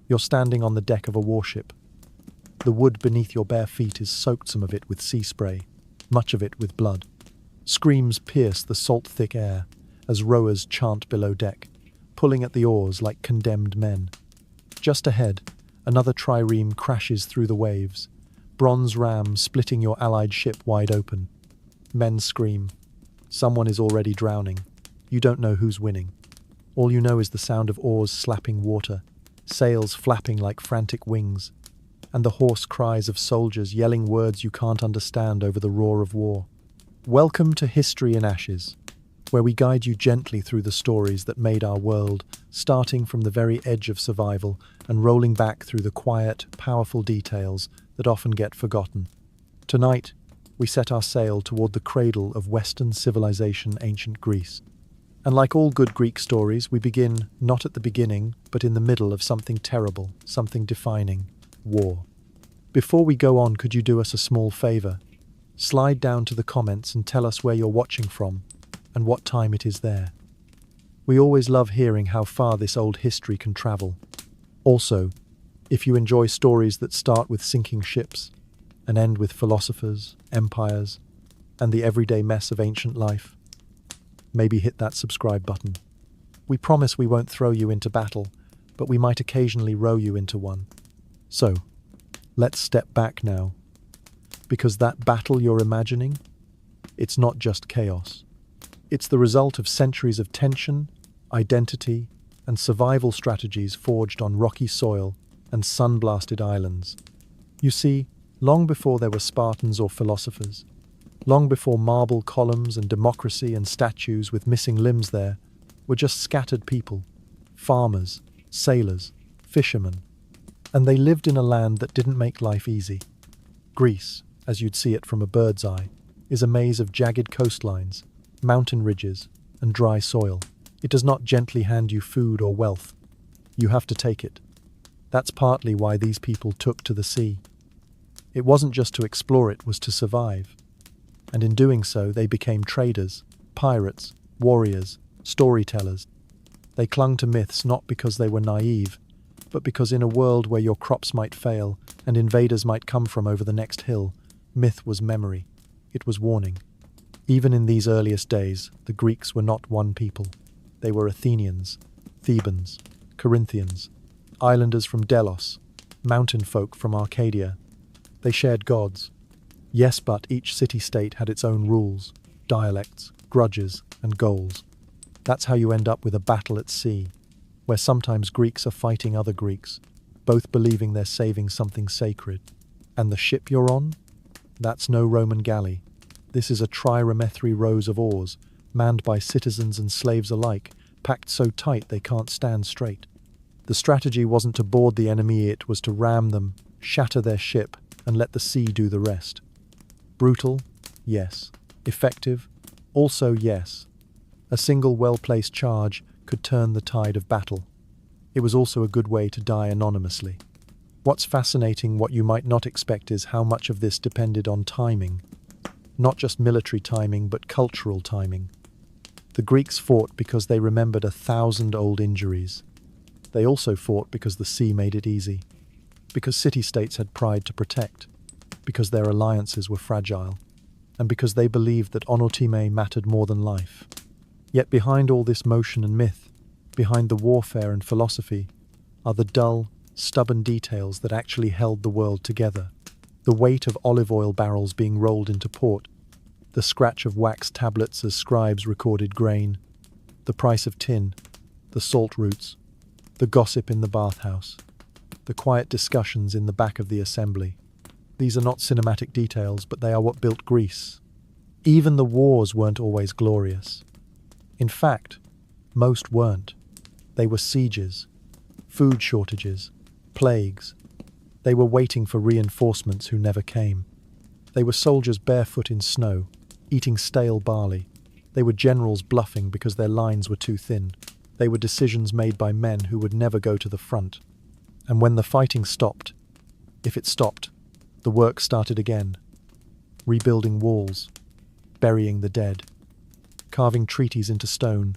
You're standing on the deck of a warship. The wood beneath your bare feet is soaked, some of it with sea spray, much of it with blood. Screams pierce the salt-thick air as rowers chant below deck, pulling at the oars like condemned men. Just ahead, another trireme crashes through the waves, bronze ram splitting your allied ship wide open. Men scream. Someone is already drowning. You don't know who's winning. All you know is the sound of oars slapping water, sails flapping like frantic wings, and the hoarse cries of soldiers yelling words you can't understand over the roar of war. Welcome to History in Ashes, where we guide you gently through the stories that made our world, starting from the very edge of survival and rolling back through the quiet, powerful details that often get forgotten. Tonight, we set our sail toward the cradle of Western civilization, ancient Greece. And like all good Greek stories, we begin not at the beginning, but in the middle of something terrible, something defining: war. Before we go on, could you do us a small favor? Slide down to the comments and tell us where you're watching from and what time it is there. We always love hearing how far this old history can travel. Also, if you enjoy stories that start with sinking ships and end with philosophers, empires, and the everyday mess of ancient life, maybe hit that subscribe button. We promise we won't throw you into battle, but we might occasionally row you into one. So, let's step back now, because that battle you're imagining, it's not just chaos. It's the result of centuries of tension, identity, and survival strategies forged on rocky soil and sun-blasted islands. You see, long before there were Spartans or philosophers, long before marble columns and democracy and statues with missing limbs there were just scattered people, farmers, sailors, fishermen, and they lived in a land that didn't make life easy. Greece, as you'd see it from a bird's eye, is a maze of jagged coastlines, mountain ridges, and dry soil. It does not gently hand you food or wealth. You have to take it. That's partly why these people took to the sea. It wasn't just to explore, it was to survive. And in doing so, they became traders, pirates, warriors, storytellers. They clung to myths not because they were naive, but because in a world where your crops might fail and invaders might come from over the next hill, myth was memory. It was warning. Even in these earliest days, the Greeks were not one people. They were Athenians, Thebans, Corinthians, islanders from Delos, mountain folk from Arcadia. They shared gods. Yes, but each city-state had its own rules, dialects, grudges, and goals. That's how you end up with a battle at sea, where sometimes Greeks are fighting other Greeks, both believing they're saving something sacred. And the ship you're on? That's no Roman galley. This is a trireme rows of oars, manned by citizens and slaves alike, packed so tight they can't stand straight. The strategy wasn't to board the enemy, it was to ram them, shatter their ship, and let the sea do the rest. Brutal? Yes. Effective? Also yes. A single well-placed charge could turn the tide of battle. It was also a good way to die anonymously. What's fascinating, what you might not expect, is how much of this depended on timing. Not just military timing, but cultural timing. The Greeks fought because they remembered 1,000 old injuries. They also fought because the sea made it easy, because city-states had pride to protect, because their alliances were fragile, and because they believed that honotime mattered more than life. Yet behind all this motion and myth, behind the warfare and philosophy, are the dull, stubborn details that actually held the world together. The weight of olive oil barrels being rolled into port, the scratch of wax tablets as scribes recorded grain, the price of tin, the salt routes, the gossip in the bathhouse, the quiet discussions in the back of the assembly. These are not cinematic details, but they are what built Greece. Even the wars weren't always glorious. In fact, most weren't. They were sieges, food shortages, plagues. They were waiting for reinforcements who never came. They were soldiers barefoot in snow, eating stale barley. They were generals bluffing because their lines were too thin. They were decisions made by men who would never go to the front. And when the fighting stopped, if it stopped, the work started again. Rebuilding walls, burying the dead, carving treaties into stone,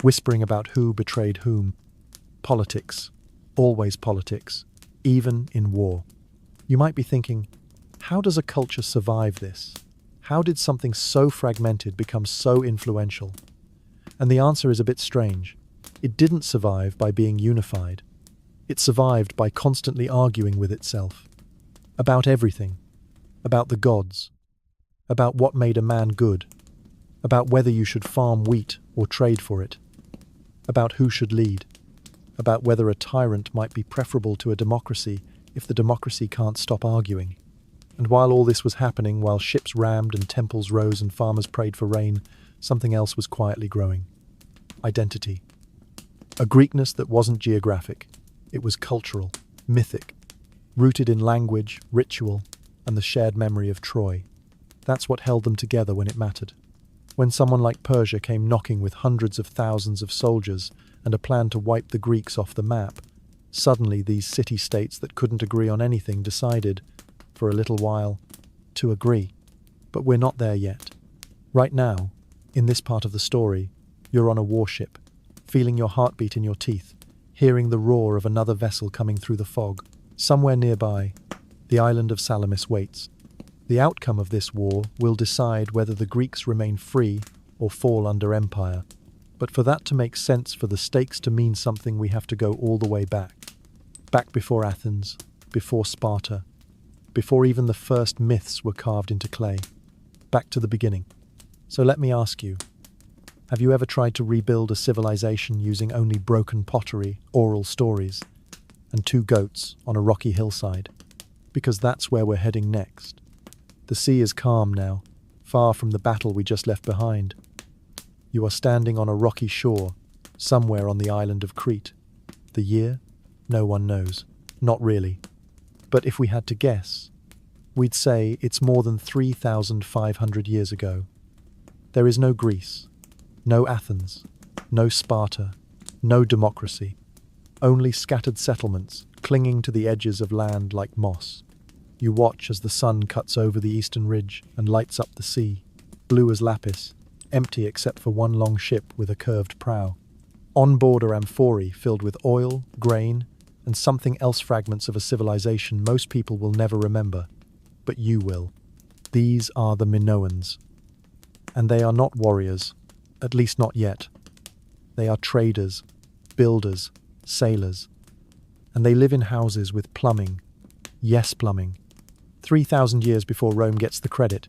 whispering about who betrayed whom. Politics, always politics, even in war. You might be thinking, how does a culture survive this? How did something so fragmented become so influential? And the answer is a bit strange. It didn't survive by being unified. It survived by constantly arguing with itself. About everything. About the gods. About what made a man good. About whether you should farm wheat or trade for it. About who should lead. About whether a tyrant might be preferable to a democracy if the democracy can't stop arguing. And while all this was happening, while ships rammed and temples rose and farmers prayed for rain, something else was quietly growing. Identity. A Greekness that wasn't geographic. It was cultural, mythic, rooted in language, ritual, and the shared memory of Troy. That's what held them together when it mattered. When someone like Persia came knocking with hundreds of thousands of soldiers and a plan to wipe the Greeks off the map, suddenly these city-states that couldn't agree on anything decided, for a little while, to agree. But we're not there yet. Right now, in this part of the story, you're on a warship, feeling your heartbeat in your teeth, hearing the roar of another vessel coming through the fog. Somewhere nearby, the island of Salamis waits. The outcome of this war will decide whether the Greeks remain free or fall under empire. But for that to make sense, for the stakes to mean something, we have to go all the way back. Back before Athens, before Sparta, before even the first myths were carved into clay. Back to the beginning. So let me ask you, have you ever tried to rebuild a civilization using only broken pottery, oral stories, and 2 goats on a rocky hillside? Because that's where we're heading next. The sea is calm now, far from the battle we just left behind. You are standing on a rocky shore, somewhere on the island of Crete. The year? No one knows. Not really. But if we had to guess, we'd say it's more than 3,500 years ago. There is no Greece, no Athens, no Sparta, no democracy. Only scattered settlements, clinging to the edges of land like moss. You watch as the sun cuts over the eastern ridge and lights up the sea, blue as lapis, empty except for one long ship with a curved prow. On board are amphorae filled with oil, grain, and something else, fragments of a civilization most people will never remember, but you will. These are the Minoans. And they are not warriors, at least not yet. They are traders, builders, sailors. And they live in houses with plumbing. Yes, plumbing. 3,000 years before Rome gets the credit,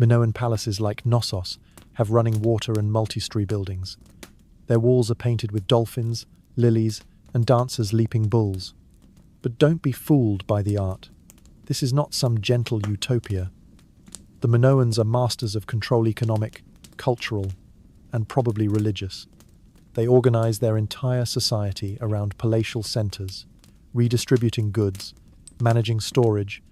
Minoan palaces like Knossos have running water and multi-story buildings. Their walls are painted with dolphins, lilies, and dancers leaping bulls. But don't be fooled by the art. This is not some gentle utopia. The Minoans are masters of control, economic, cultural, and probably religious. They organize their entire society around palatial centers, redistributing goods, managing storage,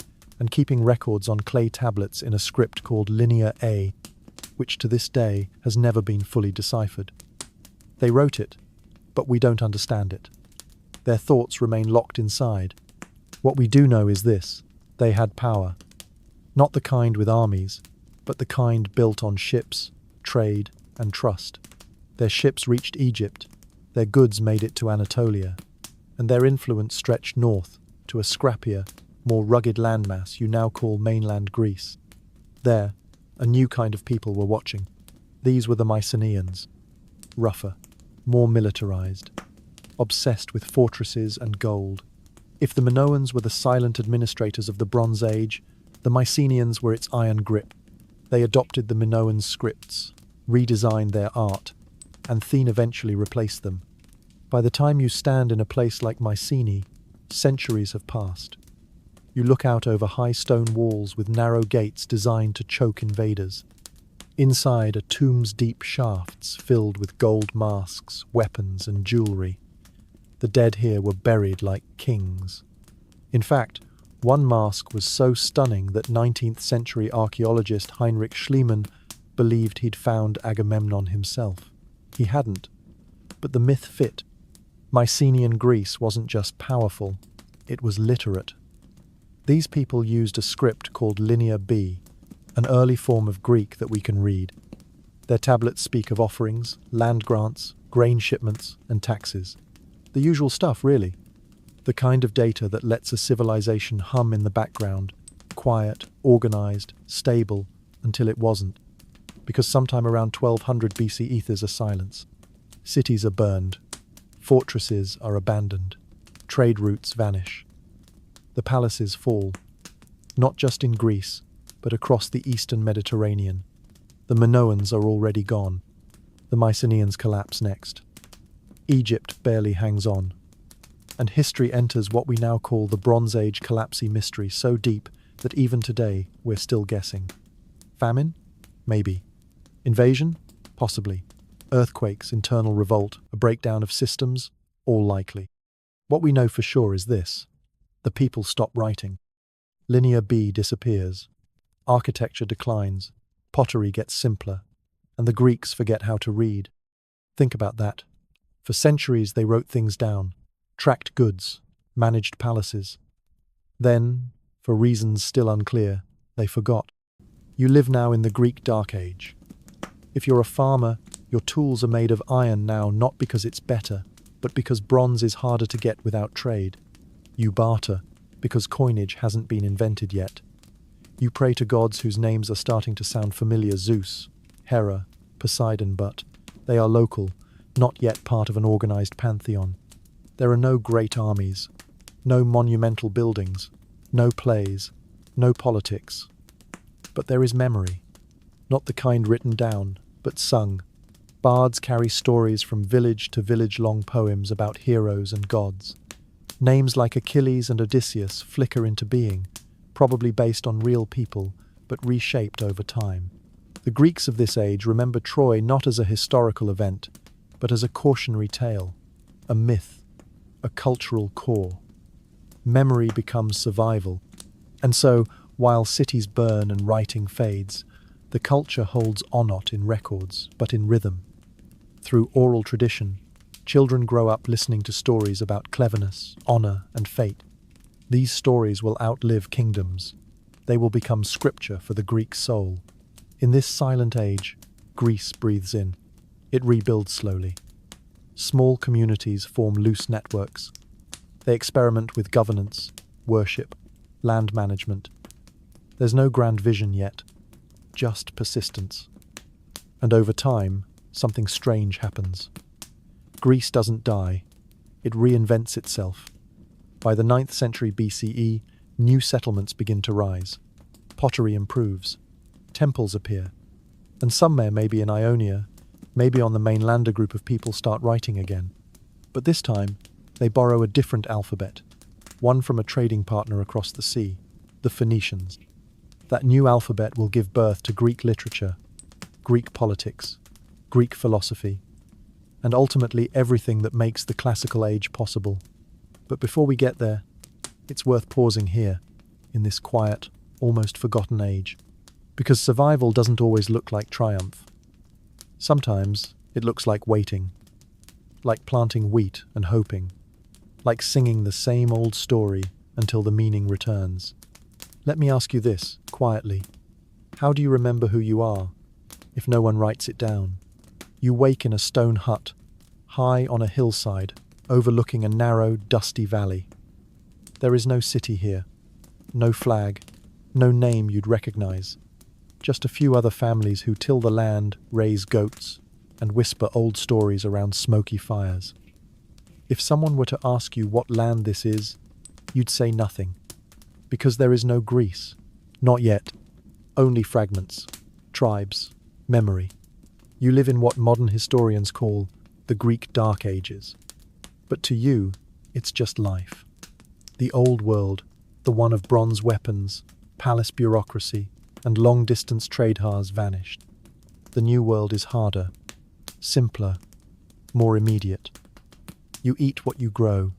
and keeping records on clay tablets in a script called Linear A, which to this day has never been fully deciphered. They wrote it, but we don't understand it. Their thoughts remain locked inside. What we do know is this: they had power. Not the kind with armies, but the kind built on ships, trade, and trust. Their ships reached Egypt, their goods made it to Anatolia, and their influence stretched north to a scrappier, more rugged landmass you now call mainland Greece. There, a new kind of people were watching. These were the Mycenaeans. Rougher, more militarized, obsessed with fortresses and gold. If the Minoans were the silent administrators of the Bronze Age, the Mycenaeans were its iron grip. They adopted the Minoan scripts, redesigned their art, and Athene eventually replaced them. By the time you stand in a place like Mycenae, centuries have passed. You look out over high stone walls with narrow gates designed to choke invaders. Inside are tombs-deep shafts filled with gold masks, weapons, and jewelry. The dead here were buried like kings. In fact, one mask was so stunning that 19th century archaeologist Heinrich Schliemann believed he'd found Agamemnon himself. He hadn't, but the myth fit. Mycenaean Greece wasn't just powerful, it was literate. These people used a script called Linear B, an early form of Greek that we can read. Their tablets speak of offerings, land grants, grain shipments, and taxes. The usual stuff, really. The kind of data that lets a civilization hum in the background, quiet, organized, stable, until it wasn't. Because sometime around 1200 BCE there's a silence. Cities are burned. Fortresses are abandoned. Trade routes vanish. The palaces fall. Not just in Greece, but across the eastern Mediterranean. The Minoans are already gone. The Mycenaeans collapse next. Egypt barely hangs on. And history enters what we now call the Bronze Age collapsy mystery, so deep that even today we're still guessing. Famine? Maybe. Invasion? Possibly. Earthquakes, internal revolt, a breakdown of systems? All likely. What we know for sure is this. The people stop writing. Linear B disappears. Architecture declines. Pottery gets simpler. And the Greeks forget how to read. Think about that. For centuries they wrote things down. Tracked goods, managed palaces. Then, for reasons still unclear, they forgot. You live now in the Greek Dark Age. If you're a farmer, your tools are made of iron now not because it's better, but because bronze is harder to get without trade. You barter, because coinage hasn't been invented yet. You pray to gods whose names are starting to sound familiar: Zeus, Hera, Poseidon, but they are local, not yet part of an organized pantheon. There are no great armies, no monumental buildings, no plays, no politics. But there is memory, not the kind written down, but sung. Bards carry stories from village to village, long poems about heroes and gods. Names like Achilles and Odysseus flicker into being, probably based on real people, but reshaped over time. The Greeks of this age remember Troy not as a historical event, but as a cautionary tale, a myth, a cultural core. Memory becomes survival. And so, while cities burn and writing fades, the culture holds on not in records, but in rhythm. Through oral tradition, children grow up listening to stories about cleverness, honor, and fate. These stories will outlive kingdoms. They will become scripture for the Greek soul. In this silent age, Greece breathes in. It rebuilds slowly. Small communities form loose networks. They experiment with governance, worship, land management. There's no grand vision yet, just persistence. And over time, something strange happens. Greece doesn't die. It reinvents itself. By the 9th century BCE, new settlements begin to rise. Pottery improves. Temples appear. And somewhere, maybe in Ionia, maybe on the mainland, a group of people start writing again. But this time, they borrow a different alphabet, one from a trading partner across the sea, the Phoenicians. That new alphabet will give birth to Greek literature, Greek politics, Greek philosophy, and ultimately everything that makes the classical age possible. But before we get there, it's worth pausing here, in this quiet, almost forgotten age, because survival doesn't always look like triumph. Sometimes it looks like waiting, like planting wheat and hoping, like singing the same old story until the meaning returns. Let me ask you this, quietly. How do you remember who you are, if no one writes it down? You wake in a stone hut, high on a hillside, overlooking a narrow, dusty valley. There is no city here, no flag, no name you'd recognize. Just a few other families who till the land, raise goats, and whisper old stories around smoky fires. If someone were to ask you what land this is, you'd say nothing. Because there is no Greece. Not yet. Only fragments, tribes, memory. You live in what modern historians call the Greek Dark Ages. But to you, it's just life. The old world, the one of bronze weapons, palace bureaucracy, and long-distance trade has vanished. The new world is harder, simpler, more immediate. You eat what you grow.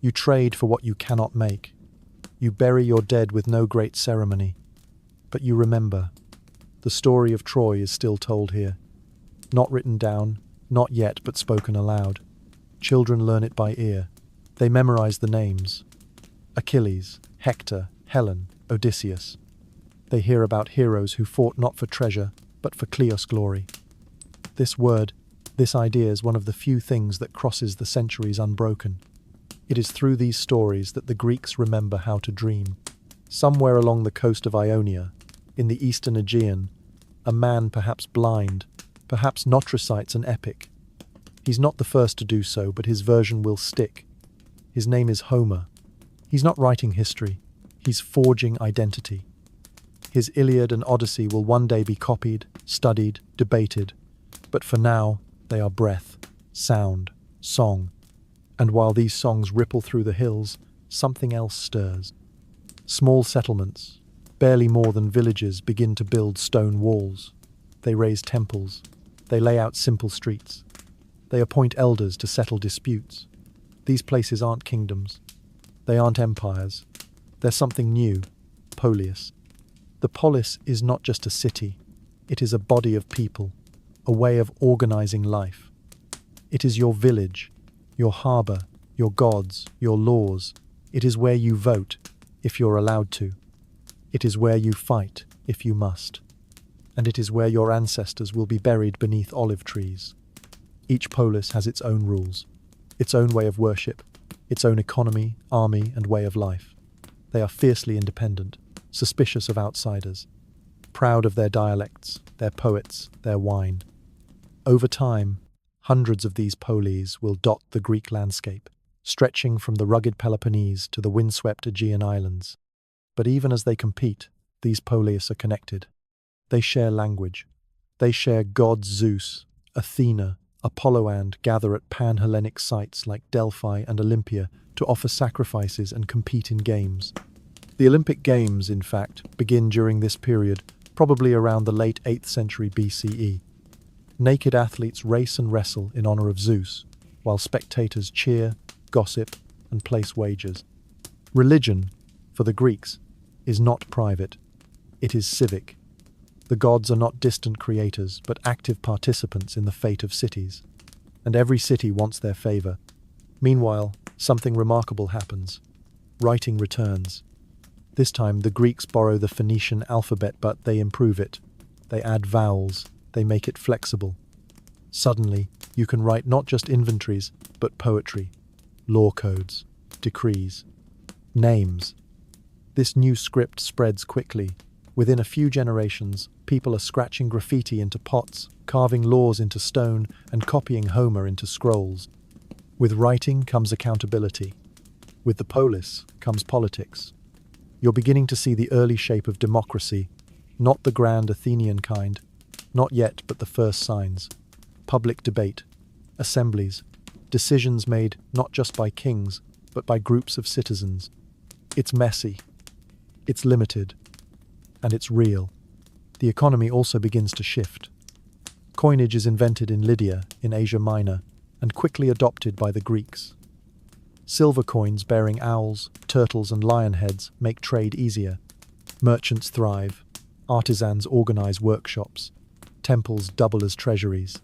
You trade for what you cannot make. You bury your dead with no great ceremony. But you remember. The story of Troy is still told here. Not written down, not yet, but spoken aloud. Children learn it by ear. They memorize the names. Achilles, Hector, Helen, Odysseus. They hear about heroes who fought not for treasure, but for Kleos glory. This word, this idea is one of the few things that crosses the centuries unbroken. It is through these stories that the Greeks remember how to dream. Somewhere along the coast of Ionia, in the eastern Aegean, a man perhaps blind, perhaps not recites an epic. He's not the first to do so, but his version will stick. His name is Homer. He's not writing history, he's forging identity. His Iliad and Odyssey will one day be copied, studied, debated, but for now, they are breath, sound, song. And while these songs ripple through the hills, something else stirs. Small settlements, barely more than villages, begin to build stone walls. They raise temples. They lay out simple streets. They appoint elders to settle disputes. These places aren't kingdoms. They aren't empires. They're something new, polis. The polis is not just a city. It is a body of people, a way of organizing life. It is your village, your harbor, your gods, your laws. It is where you vote, if you're allowed to. It is where you fight, if you must. And it is where your ancestors will be buried beneath olive trees. Each polis has its own rules, its own way of worship, its own economy, army, and way of life. They are fiercely independent, suspicious of outsiders, proud of their dialects, their poets, their wine. Over time, hundreds of these polis will dot the Greek landscape, stretching from the rugged Peloponnese to the windswept Aegean islands. But even as they compete, these polis are connected. They share language. They share gods Zeus, Athena, Apollo, and gather at pan-Hellenic sites like Delphi and Olympia to offer sacrifices and compete in games. The Olympic Games, in fact, begin during this period, probably around the late 8th century BCE. Naked athletes race and wrestle in honor of Zeus, while spectators cheer, gossip, and place wagers. Religion, for the Greeks, is not private. It is civic. The gods are not distant creators, but active participants in the fate of cities. And every city wants their favor. Meanwhile, something remarkable happens. Writing returns. This time, the Greeks borrow the Phoenician alphabet, but they improve it. They add vowels. They make it flexible. Suddenly, you can write not just inventories, but poetry, law codes, decrees, names. This new script spreads quickly. Within a few generations, people are scratching graffiti into pots, carving laws into stone, and copying Homer into scrolls. With writing comes accountability. With the polis comes politics. You're beginning to see the early shape of democracy, not the grand Athenian kind, not yet, but the first signs. Public debate, assemblies, decisions made not just by kings, but by groups of citizens. It's messy, it's limited, and it's real. The economy also begins to shift. Coinage is invented in Lydia, in Asia Minor, and quickly adopted by the Greeks. Silver coins bearing owls, turtles, and lion heads make trade easier. Merchants thrive. Artisans organize workshops. Temples double as treasuries.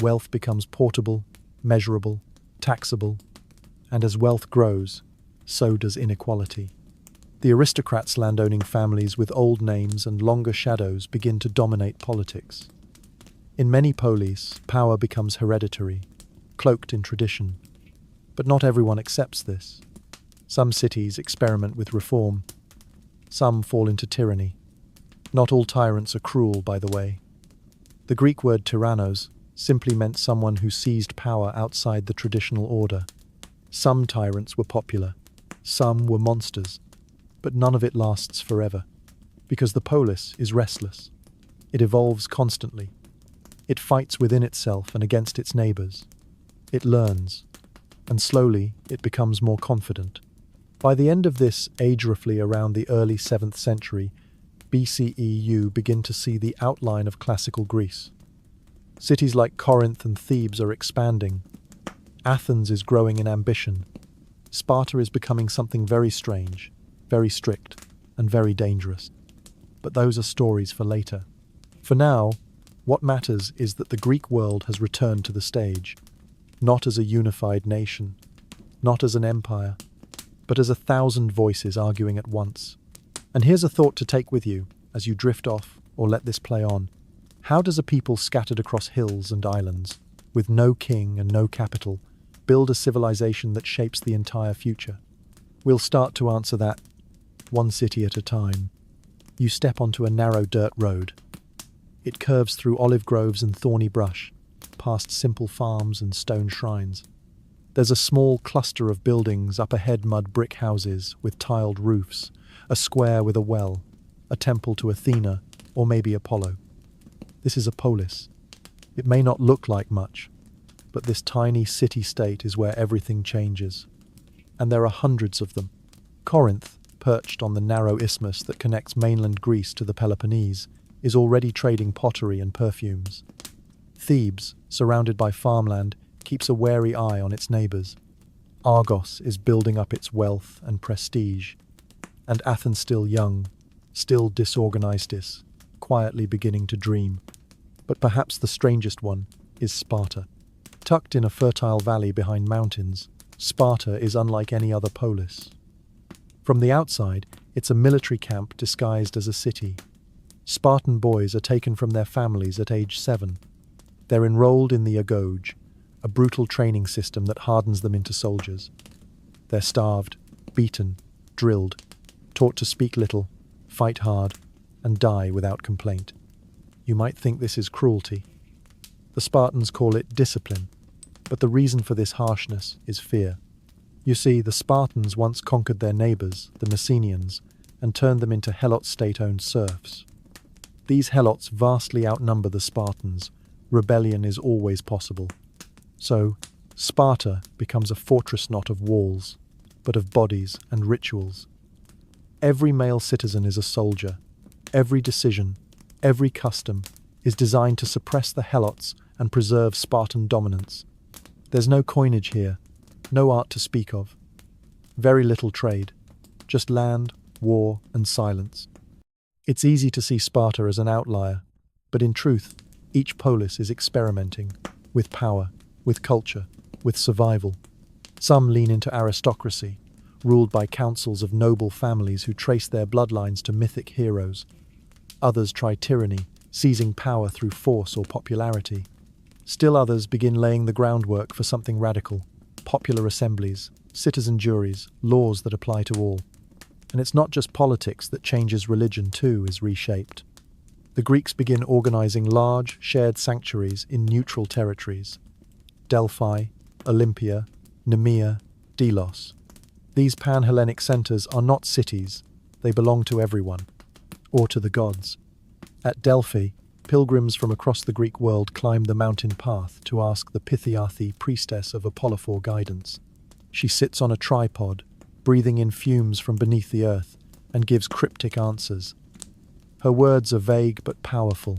Wealth becomes portable, measurable, taxable, and as wealth grows, so does inequality. The aristocrats' landowning families with old names and longer shadows begin to dominate politics. In many polis, power becomes hereditary, cloaked in tradition. But not everyone accepts this. Some cities experiment with reform. Some fall into tyranny. Not all tyrants are cruel, by the way. The Greek word tyrannos simply meant someone who seized power outside the traditional order. Some tyrants were popular. Some were monsters. But none of it lasts forever, because the polis is restless. It evolves constantly. It fights within itself and against its neighbors. It learns, and slowly it becomes more confident. By the end of this age, roughly around the early 7th century BCE, you begin to see the outline of classical Greece. Cities like Corinth and Thebes are expanding. Athens is growing in ambition. Sparta is becoming something very strange, very strict, and very dangerous. But those are stories for later. For now, what matters is that the Greek world has returned to the stage, not as a unified nation, not as an empire, but as 1,000 voices arguing at once. And here's a thought to take with you as you drift off or let this play on. How does a people scattered across hills and islands, with no king and no capital, build a civilization that shapes the entire future? We'll start to answer that one city at a time. You step onto a narrow dirt road. It curves through olive groves and thorny brush, past simple farms and stone shrines. There's a small cluster of buildings up ahead, mud brick houses with tiled roofs, a square with a well, a temple to Athena, or maybe Apollo. This is a polis. It may not look like much, but this tiny city-state is where everything changes. And there are hundreds of them. Corinth, perched on the narrow isthmus that connects mainland Greece to the Peloponnese, is already trading pottery and perfumes. Thebes, surrounded by farmland, keeps a wary eye on its neighbours. Argos is building up its wealth and prestige. And Athens, still young, still disorganized, is quietly beginning to dream. But perhaps the strangest one is Sparta. Tucked in a fertile valley behind mountains, Sparta is unlike any other polis. From the outside, it's a military camp disguised as a city. Spartan boys are taken from their families at age 7. They're enrolled in the agoge, a brutal training system that hardens them into soldiers. They're starved, beaten, drilled, taught to speak little, fight hard, and die without complaint. You might think this is cruelty. The Spartans call it discipline, but the reason for this harshness is fear. You see, the Spartans once conquered their neighbours, the Mycenaeans, and turned them into Helot state-owned serfs. These Helots vastly outnumber the Spartans. Rebellion is always possible. So, Sparta becomes a fortress not of walls, but of bodies and rituals. Every male citizen is a soldier. Every decision, every custom, is designed to suppress the Helots and preserve Spartan dominance. There's no coinage here, no art to speak of. Very little trade, just land, war, and silence. It's easy to see Sparta as an outlier, but in truth, each polis is experimenting with power, with culture, with survival. Some lean into aristocracy, ruled by councils of noble families who trace their bloodlines to mythic heroes. Others try tyranny, seizing power through force or popularity. Still others begin laying the groundwork for something radical: popular assemblies, citizen juries, laws that apply to all. And it's not just politics that changes. Religion too is reshaped. The Greeks begin organizing large, shared sanctuaries in neutral territories. Delphi, Olympia, Nemea, Delos. These pan-Hellenic centers are not cities, they belong to everyone, or to the gods. At Delphi, pilgrims from across the Greek world climb the mountain path to ask the Pythagoras, priestess of Apollo, for guidance. She sits on a tripod, breathing in fumes from beneath the earth, and gives cryptic answers. Her words are vague but powerful.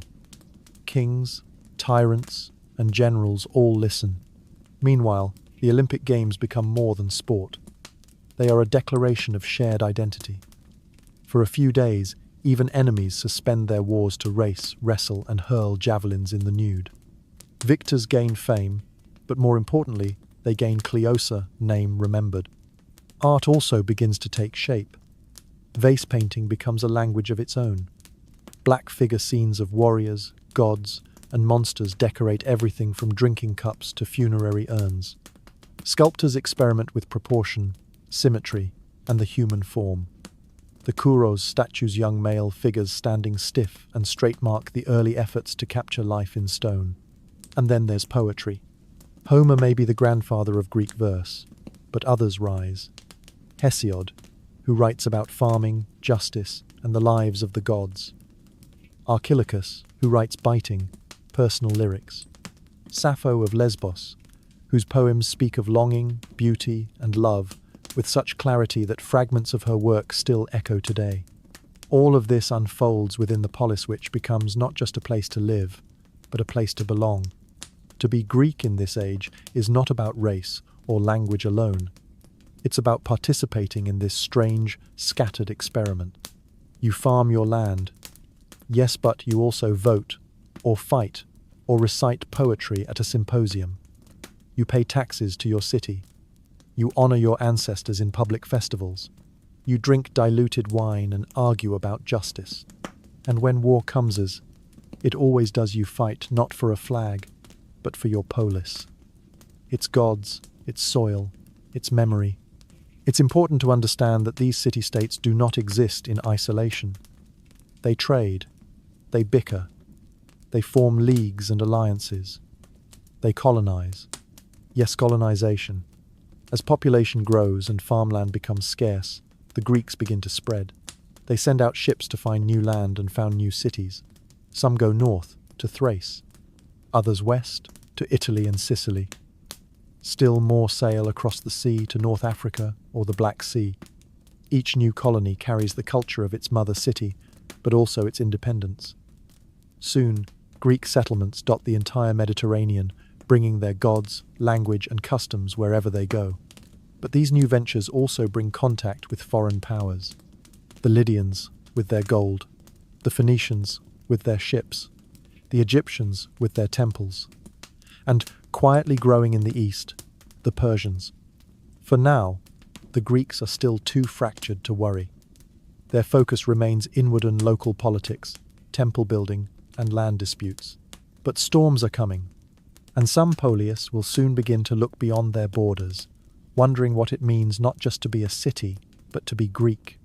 Kings, tyrants, and generals all listen. Meanwhile, the Olympic Games become more than sport. They are a declaration of shared identity. For a few days, even enemies suspend their wars to race, wrestle, and hurl javelins in the nude. Victors gain fame, but more importantly, they gain Cleosa, name remembered. Art also begins to take shape. Vase painting becomes a language of its own. Black figure scenes of warriors, gods, and monsters decorate everything from drinking cups to funerary urns. Sculptors experiment with proportion, symmetry, and the human form. The Kouros statues young male figures standing stiff and straight mark the early efforts to capture life in stone. And then there's poetry. Homer may be the grandfather of Greek verse, but others rise. Hesiod, who writes about farming, justice, and the lives of the gods. Archilochus, who writes biting, personal lyrics. Sappho of Lesbos, whose poems speak of longing, beauty, and love with such clarity that fragments of her work still echo today. All of this unfolds within the polis, which becomes not just a place to live, but a place to belong. To be Greek in this age is not about race or language alone. It's about participating in this strange, scattered experiment. You farm your land. Yes, but you also vote, or fight, or recite poetry at a symposium. You pay taxes to your city. You honor your ancestors in public festivals. You drink diluted wine and argue about justice. And when war comes, as it always does, you fight not for a flag, but for your polis. Its gods, its soil, its memory. It's important to understand that these city-states do not exist in isolation. They trade, they bicker, they form leagues and alliances. They colonize. Yes, colonization. As population grows and farmland becomes scarce, the Greeks begin to spread. They send out ships to find new land and found new cities. Some go north, to Thrace. Others west, to Italy and Sicily. Still more sail across the sea to North Africa or the Black Sea. Each new colony carries the culture of its mother city, but also its independence. Soon, Greek settlements dot the entire Mediterranean, bringing their gods, language, and customs wherever they go. But these new ventures also bring contact with foreign powers. The Lydians, with their gold. The Phoenicians, with their ships. The Egyptians, with their temples. And, quietly growing in the east, the Persians. For now, the Greeks are still too fractured to worry. Their focus remains inward and local politics, temple building, and land disputes. But storms are coming, and some polis will soon begin to look beyond their borders, wondering what it means not just to be a city, but to be Greek.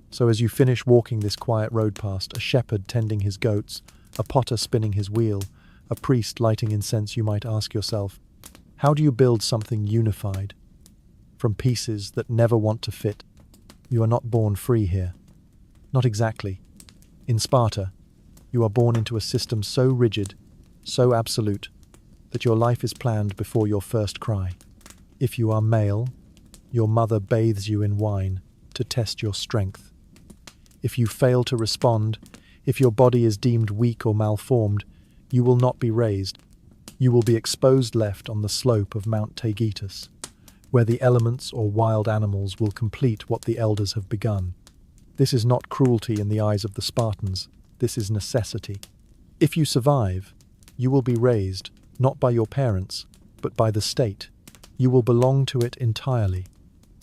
So as you finish walking this quiet road past a shepherd tending his goats, a potter spinning his wheel, a priest lighting incense, you might ask yourself, how do you build something unified? From pieces that never want to fit. You are not born free here. Not exactly. In Sparta, you are born into a system so rigid, so absolute, that your life is planned before your first cry. If you are male, your mother bathes you in wine to test your strength. If you fail to respond, if your body is deemed weak or malformed, you will not be raised. You will be exposed left on the slope of Mount Olympus, where the elements or wild animals will complete what the elders have begun. This is not cruelty in the eyes of the Spartans, this is necessity. If you survive, you will be raised, not by your parents, but by the state. You will belong to it entirely.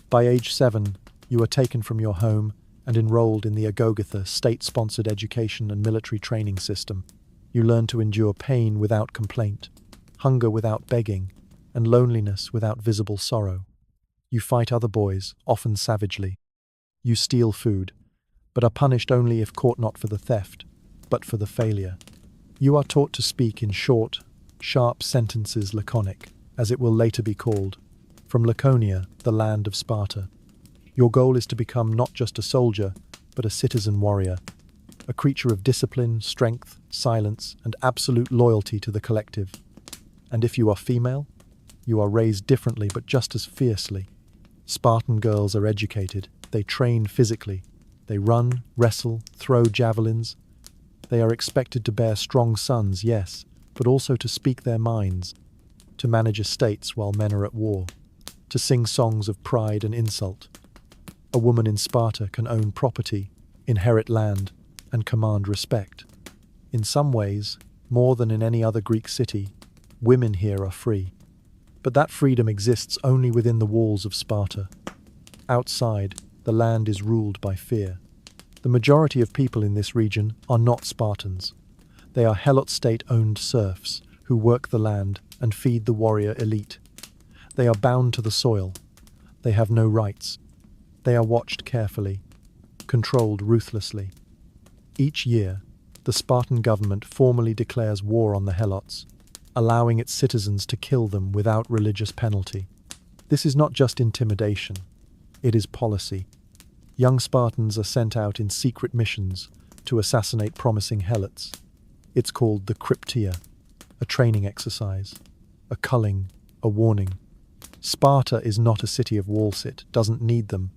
By age 7, you are taken from your home and enrolled in the Agogatha state-sponsored education and military training system. You learn to endure pain without complaint, hunger without begging, and loneliness without visible sorrow. You fight other boys, often savagely. You steal food, but are punished only if caught not for the theft, but for the failure. You are taught to speak in short, sharp sentences, laconic, as it will later be called, from Laconia, the land of Sparta. Your goal is to become not just a soldier, but a citizen warrior, a creature of discipline, strength, silence, and absolute loyalty to the collective. And if you are female, you are raised differently but just as fiercely. Spartan girls are educated, they train physically, they run, wrestle, throw javelins. They are expected to bear strong sons, yes, but also to speak their minds, to manage estates while men are at war, to sing songs of pride and insult. A woman in Sparta can own property, inherit land, and command respect. In some ways, more than in any other Greek city, women here are free. But that freedom exists only within the walls of Sparta. Outside, the land is ruled by fear. The majority of people in this region are not Spartans. They are Helot state-owned serfs who work the land and feed the warrior elite. They are bound to the soil. They have no rights. They are watched carefully, controlled ruthlessly. Each year, the Spartan government formally declares war on the Helots, allowing its citizens to kill them without religious penalty. This is not just intimidation, it is policy. Young Spartans are sent out in secret missions to assassinate promising Helots. It's called the Cryptia, a training exercise, a culling, a warning. Sparta is not a city of wall-sit, doesn't need them.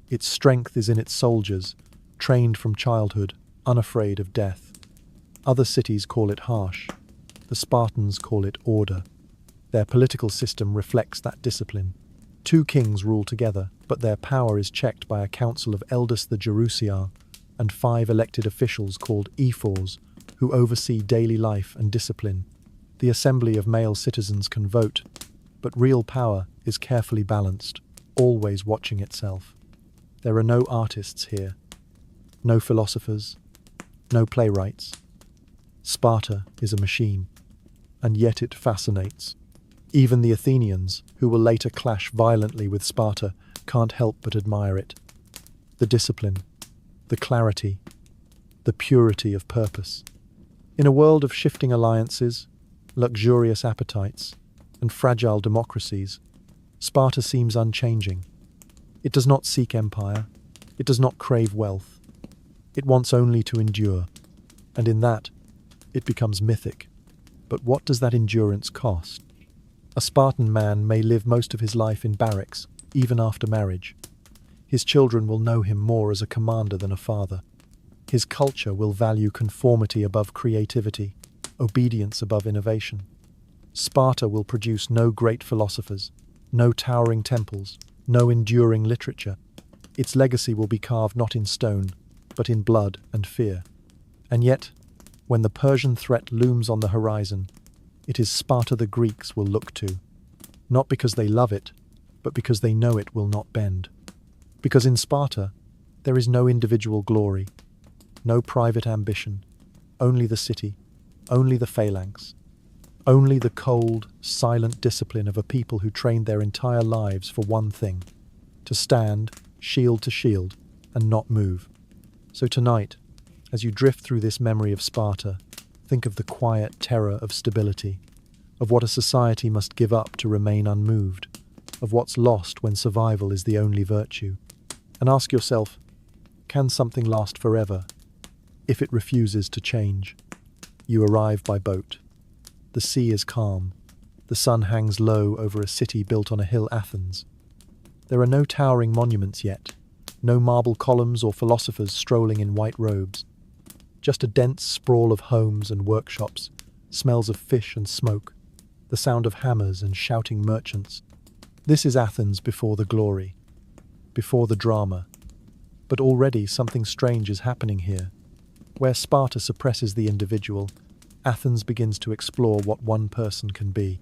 Its strength is in its soldiers, trained from childhood, unafraid of death. Other cities call it harsh. The Spartans call it order. Their political system reflects that discipline. 2 kings rule together, but their power is checked by a council of elders, the Gerousia, and 5 elected officials called ephors, who oversee daily life and discipline. The assembly of male citizens can vote, but real power is carefully balanced, always watching itself. There are no artists here, no philosophers, no playwrights. Sparta is a machine, and yet it fascinates. Even the Athenians, who will later clash violently with Sparta, can't help but admire it. The discipline, the clarity, the purity of purpose. In a world of shifting alliances, luxurious appetites, and fragile democracies, Sparta seems unchanging. It does not seek empire. It does not crave wealth. It wants only to endure, and in that, it becomes mythic. But what does that endurance cost? A Spartan man may live most of his life in barracks, even after marriage. His children will know him more as a commander than a father. His culture will value conformity above creativity, obedience above innovation. Sparta will produce no great philosophers, no towering temples, no enduring literature. Its legacy will be carved not in stone, but in blood and fear. And yet, when the Persian threat looms on the horizon, it is Sparta the Greeks will look to, not because they love it, but because they know it will not bend. Because in Sparta, there is no individual glory, no private ambition, only the city, only the Phalanx, only the cold, silent discipline of a people who trained their entire lives for one thing, to stand, shield to shield, and not move. So tonight, as you drift through this memory of Sparta, think of the quiet terror of stability, of what a society must give up to remain unmoved, of what's lost when survival is the only virtue. And ask yourself, can something last forever if it refuses to change? You arrive by boat. The sea is calm. The sun hangs low over a city built on a hill, Athens. There are no towering monuments yet, no marble columns or philosophers strolling in white robes. Just a dense sprawl of homes and workshops, smells of fish and smoke, the sound of hammers and shouting merchants. This is Athens before the glory, before the drama. But already something strange is happening here. Where Sparta suppresses the individual, Athens begins to explore what one person can be.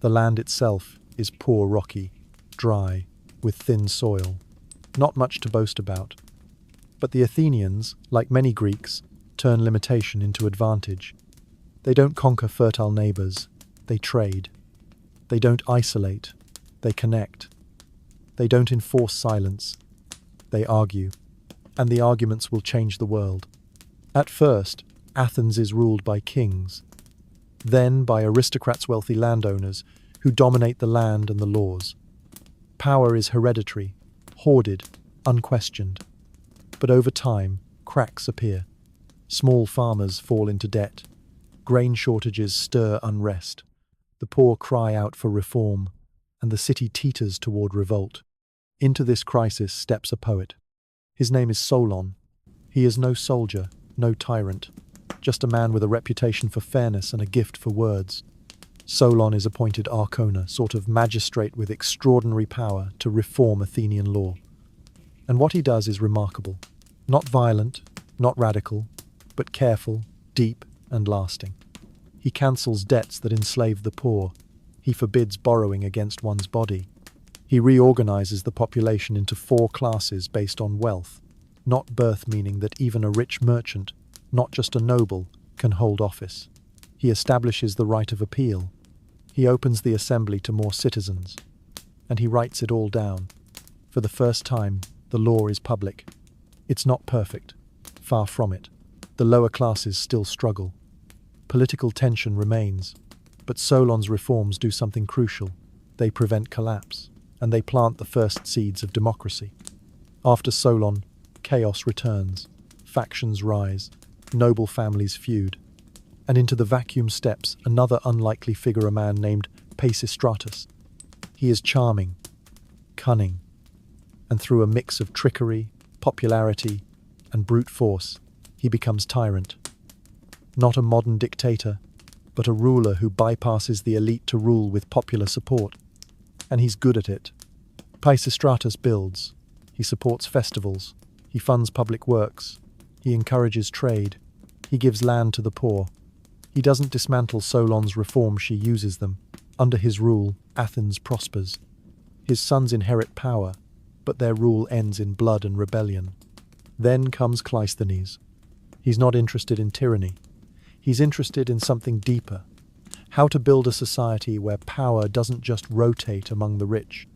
The land itself is poor, rocky, dry, with thin soil. Not much to boast about. But the Athenians, like many Greeks, turn limitation into advantage. They don't conquer fertile neighbors, they trade. They don't isolate, they connect. They don't enforce silence, they argue. And the arguments will change the world. At first, Athens is ruled by kings, then by aristocrats, wealthy landowners, who dominate the land and the laws. Power is hereditary, hoarded, unquestioned. But over time, cracks appear. Small farmers fall into debt. Grain shortages stir unrest. The poor cry out for reform, and the city teeters toward revolt. Into this crisis steps a poet. His name is Solon. He is no soldier, no tyrant, just a man with a reputation for fairness and a gift for words. Solon is appointed archona, sort of magistrate with extraordinary power to reform Athenian law. And what he does is remarkable. Not violent, not radical, but careful, deep, and lasting. He cancels debts that enslave the poor. He forbids borrowing against one's body. He reorganizes the population into 4 classes based on wealth, not birth, meaning that even a rich merchant, not just a noble, can hold office. He establishes the right of appeal. He opens the assembly to more citizens. And he writes it all down. For the first time, the law is public. It's not perfect. Far from it. The lower classes still struggle. Political tension remains. But Solon's reforms do something crucial. They prevent collapse, and they plant the first seeds of democracy. After Solon, chaos returns. Factions rise. Noble families feud. And into the vacuum steps another unlikely figure, a man named Pisistratus. He is charming, cunning, and through a mix of trickery, popularity, and brute force, he becomes tyrant. Not a modern dictator, but a ruler who bypasses the elite to rule with popular support. And he's good at it. Pisistratus builds. He supports festivals. He funds public works. He encourages trade. He gives land to the poor. He doesn't dismantle Solon's reforms, she uses them. Under his rule, Athens prospers. His sons inherit power, but their rule ends in blood and rebellion. Then comes Cleisthenes. He's not interested in tyranny. He's interested in something deeper. how to build a society where power doesn't just rotate among the rich.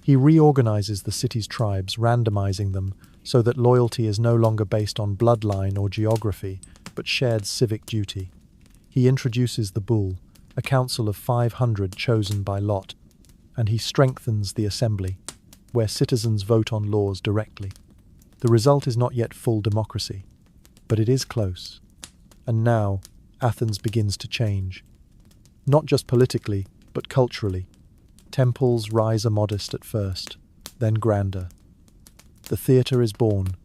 He reorganizes the city's tribes, randomizing them so that loyalty is no longer based on bloodline or geography, but shared civic duty. He introduces the bull, a council of 500 chosen by lot, and he strengthens the assembly, where citizens vote on laws directly. The result is not yet full democracy, but it is close. And now, Athens begins to change. Not just politically, but culturally. Temples rise modest at first, then grander. The theatre is born,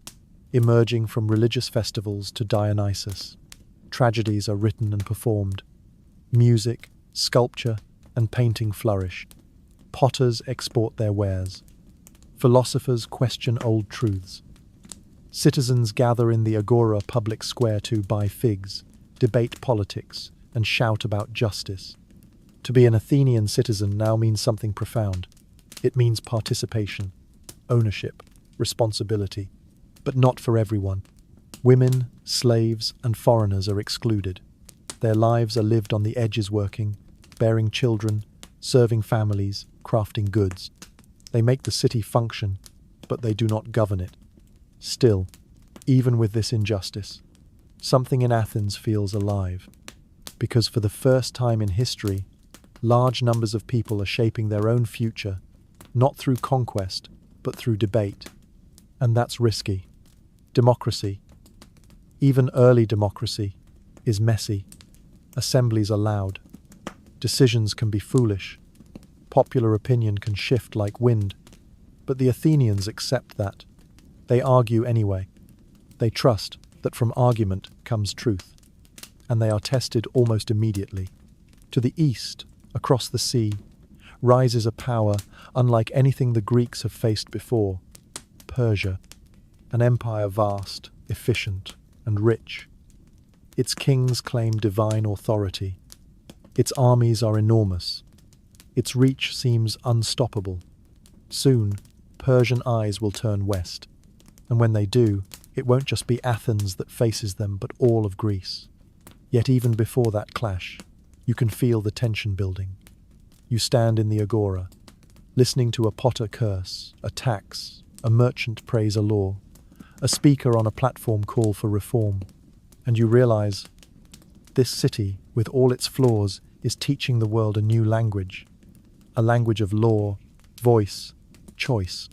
emerging from religious festivals to Dionysus. Tragedies are written and performed. Music, sculpture, and painting flourish. Potters export their wares. Philosophers question old truths. Citizens gather in the Agora public square to buy figs, debate politics, and shout about justice. To be an Athenian citizen now means something profound. It means participation, ownership, responsibility, but not for everyone. Women, slaves, and foreigners are excluded. Their lives are lived on the edges working, bearing children, serving families, crafting goods. They make the city function, but they do not govern it. Still, even with this injustice, something in Athens feels alive, because for the first time in history, large numbers of people are shaping their own future, not through conquest, but through debate. And that's risky. Democracy, even early democracy, is messy. Assemblies are loud. Decisions can be foolish. Popular opinion can shift like wind. But the Athenians accept that. They argue anyway. They trust that from argument comes truth. And they are tested almost immediately. To the east, across the sea, rises a power unlike anything the Greeks have faced before. Persia, an empire vast, efficient, and rich. Its kings claim divine authority. Its armies are enormous. Its reach seems unstoppable. Soon, Persian eyes will turn west. And when they do, it won't just be Athens that faces them, but all of Greece. Yet even before that clash, you can feel the tension building. You stand in the agora, listening to a potter curse, a tax, a merchant praise a law, a speaker on a platform call for reform, and you realize this city, with all its flaws, is teaching the world a new language, a language of law, voice, choice.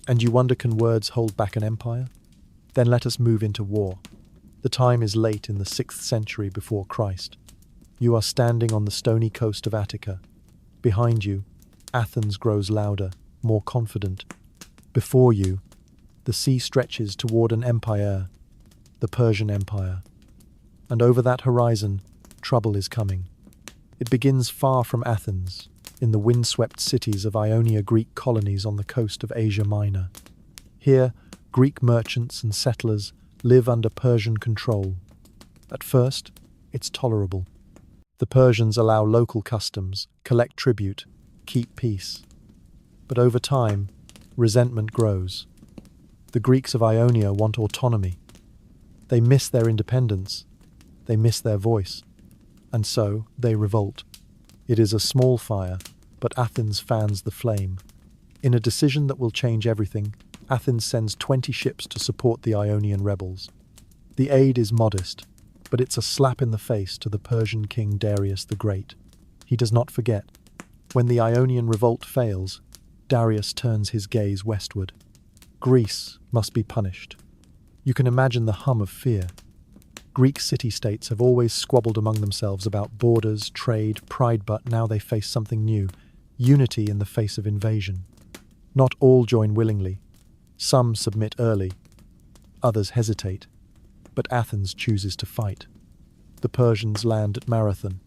And you wonder, can words hold back an empire? Then let us move into war. The time is late in the 6th century before Christ. You are standing on the stony coast of Attica. Behind you, Athens grows louder, more confident. Before you, the sea stretches toward an empire, the Persian Empire. And over that horizon, trouble is coming. It begins far from Athens, in the windswept cities of Ionia Greek colonies on the coast of Asia Minor. Here, Greek merchants and settlers live under Persian control. At first, it's tolerable. The Persians allow local customs, collect tribute, keep peace. But over time, resentment grows. The Greeks of Ionia want autonomy. They miss their independence. They miss their voice. And so, they revolt. It is a small fire, but Athens fans the flame. In a decision that will change everything, Athens sends 20 ships to support the Ionian rebels. The aid is modest, but it's a slap in the face to the Persian king Darius the Great. He does not forget. When the Ionian revolt fails, Darius turns his gaze westward. Greece must be punished. You can imagine the hum of fear. Greek city-states have always squabbled among themselves about borders, trade, pride, but now they face something new, unity in the face of invasion. Not all join willingly. Some submit early. Others hesitate. But Athens chooses to fight. The Persians land at Marathon.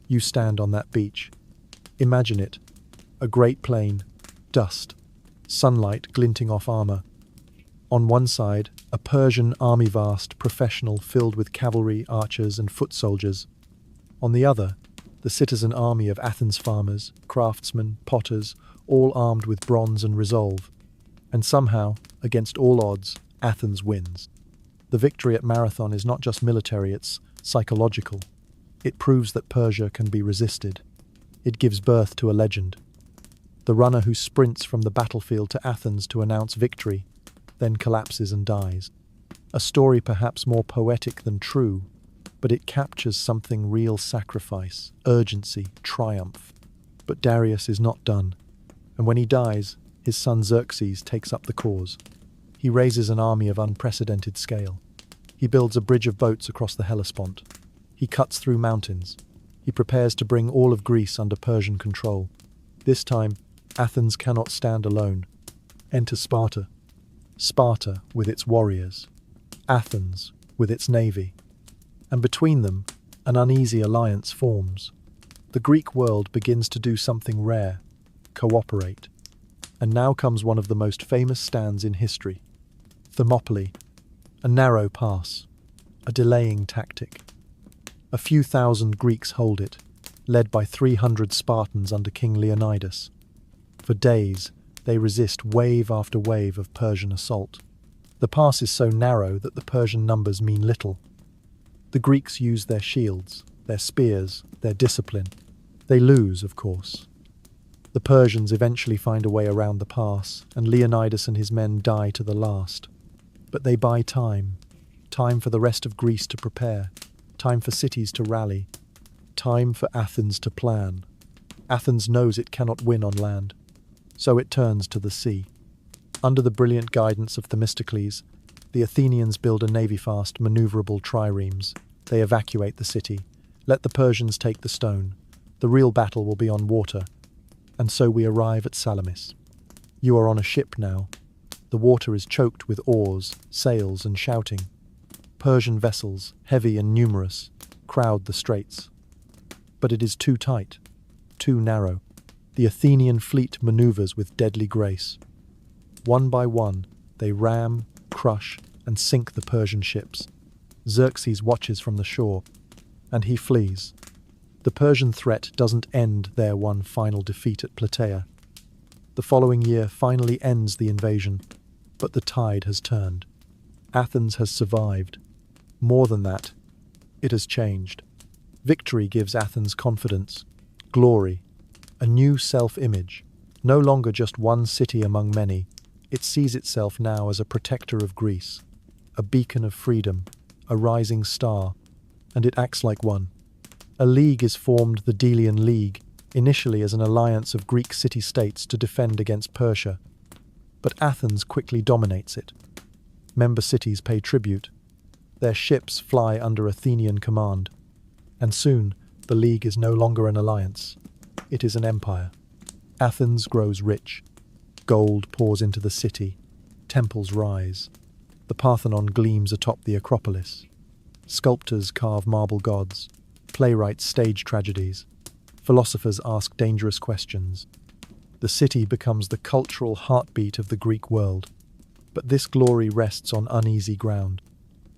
You stand on that beach. Imagine it. A great plain, dust, sunlight glinting off armor. On one side, a Persian army vast, professional, filled with cavalry, archers, and foot soldiers. On the other, the citizen army of Athens farmers, craftsmen, potters, all armed with bronze and resolve. And somehow, against all odds, Athens wins. The victory at Marathon is not just military, it's psychological. It proves that Persia can be resisted. It gives birth to a legend. The runner who sprints from the battlefield to Athens to announce victory, then collapses and dies. A story perhaps more poetic than true, but it captures something real: sacrifice, urgency, triumph. But Darius is not done, and when he dies, his son Xerxes takes up the cause. He raises an army of unprecedented scale. He builds a bridge of boats across the Hellespont. He cuts through mountains. He prepares to bring all of Greece under Persian control. This time, Athens cannot stand alone. Enter Sparta. Sparta with its warriors. Athens with its navy. And between them, an uneasy alliance forms. The Greek world begins to do something rare: cooperate. And now comes one of the most famous stands in history. Thermopylae, a narrow pass, a delaying tactic. A few thousand Greeks hold it, led by 300 Spartans under King Leonidas. For days, they resist wave after wave of Persian assault. The pass is so narrow that the Persian numbers mean little. The Greeks use their shields, their spears, their discipline. They lose, of course. The Persians eventually find a way around the pass, and Leonidas and his men die to the last. But they buy time. Time for the rest of Greece to prepare. Time for cities to rally. Time for Athens to plan. Athens knows it cannot win on land, so it turns to the sea. Under the brilliant guidance of Themistocles, the Athenians build a navy-fast, maneuverable triremes. They evacuate the city. Let the Persians take the stone. The real battle will be on water. And so we arrive at Salamis. You are on a ship now. The water is choked with oars, sails, and shouting. Persian vessels, heavy and numerous, crowd the straits. But it is too tight, too narrow. The Athenian fleet maneuvers with deadly grace. One by one, they ram, crush, and sink the Persian ships. Xerxes watches from the shore, and he flees. The Persian threat doesn't end their one final defeat at Plataea. The following year finally ends the invasion, but the tide has turned. Athens has survived. More than that, it has changed. Victory gives Athens confidence, glory, a new self-image. No longer just one city among many, it sees itself now as a protector of Greece, a beacon of freedom, a rising star, and it acts like one. A league is formed, the Delian League, initially as an alliance of Greek city-states to defend against Persia. But Athens quickly dominates it. Member cities pay tribute. Their ships fly under Athenian command. And soon, the League is no longer an alliance. It is an empire. Athens grows rich. Gold pours into the city. Temples rise. The Parthenon gleams atop the Acropolis. Sculptors carve marble gods. Playwrights stage tragedies. Philosophers ask dangerous questions. The city becomes the cultural heartbeat of the Greek world. But this glory rests on uneasy ground.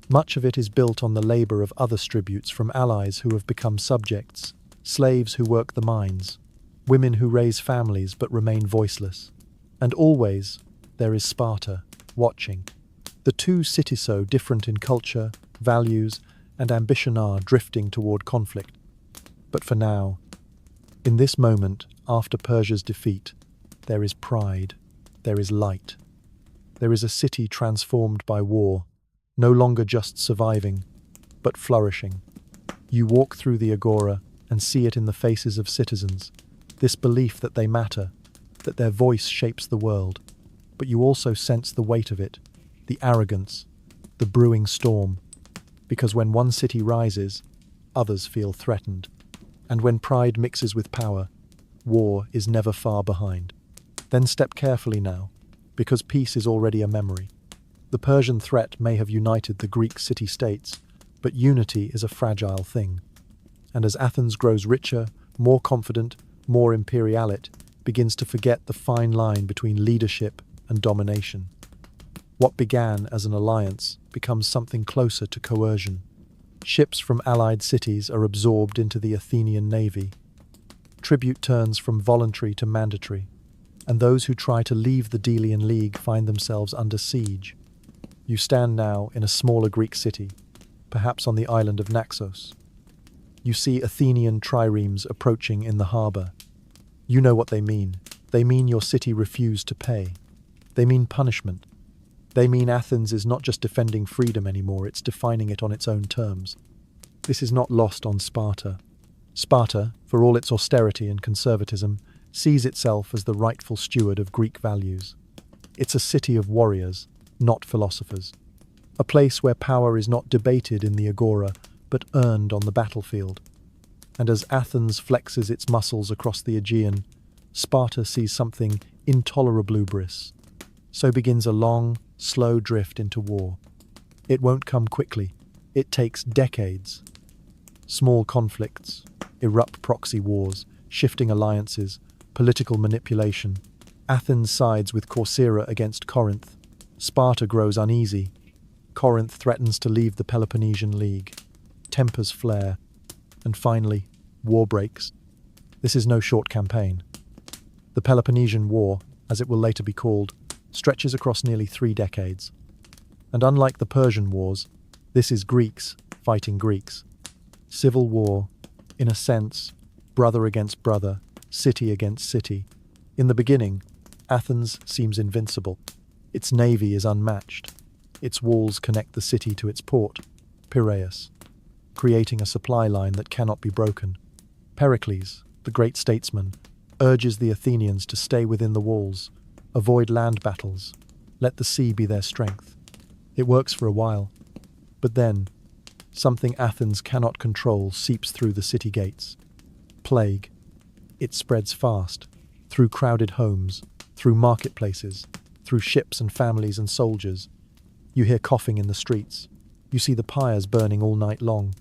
Much of it is built on the labor of other tributes from allies who have become subjects, slaves who work the mines, women who raise families but remain voiceless. And always, there is Sparta, watching. The two cities, so different in culture, values, and ambition, are drifting toward conflict. But for now, in this moment, after Persia's defeat, there is pride, there is light. There is a city transformed by war, no longer just surviving, but flourishing. You walk through the agora and see it in the faces of citizens, this belief that they matter, that their voice shapes the world. But you also sense the weight of it, the arrogance, the brewing storm. Because when one city rises, others feel threatened. And when pride mixes with power, war is never far behind. Then step carefully now, because peace is already a memory. The Persian threat may have united the Greek city-states, but unity is a fragile thing. And as Athens grows richer, more confident, more imperial, it begins to forget the fine line between leadership and domination. What began as an alliance becomes something closer to coercion. Ships from allied cities are absorbed into the Athenian navy. Tribute turns from voluntary to mandatory, and those who try to leave the Delian League find themselves under siege. You stand now in a smaller Greek city, perhaps on the island of Naxos. You see Athenian triremes approaching in the harbour. You know what they mean. They mean your city refused to pay. They mean punishment. They mean Athens is not just defending freedom anymore, it's defining it on its own terms. This is not lost on Sparta. Sparta, for all its austerity and conservatism, sees itself as the rightful steward of Greek values. It's a city of warriors, not philosophers. A place where power is not debated in the agora, but earned on the battlefield. And as Athens flexes its muscles across the Aegean, Sparta sees something intolerably hubris. So begins a long, slow drift into war. It won't come quickly. It takes decades. Small conflicts, erupt proxy wars, shifting alliances, political manipulation. Athens sides with Corcyra against Corinth. Sparta grows uneasy. Corinth threatens to leave the Peloponnesian League. Tempers flare. And finally, war breaks. This is no short campaign. The Peloponnesian War, as it will later be called, stretches across nearly 3 decades. And unlike the Persian Wars, this is Greeks fighting Greeks. Civil war, in a sense, brother against brother, city against city. In the beginning, Athens seems invincible. Its navy is unmatched. Its walls connect the city to its port, Piraeus, creating a supply line that cannot be broken. Pericles, the great statesman, urges the Athenians to stay within the walls, avoid land battles, let the sea be their strength. It works for a while, but then, something Athens cannot control seeps through the city gates. Plague. It spreads fast, through crowded homes, through marketplaces, through ships and families and soldiers. You hear coughing in the streets. You see the pyres burning all night long.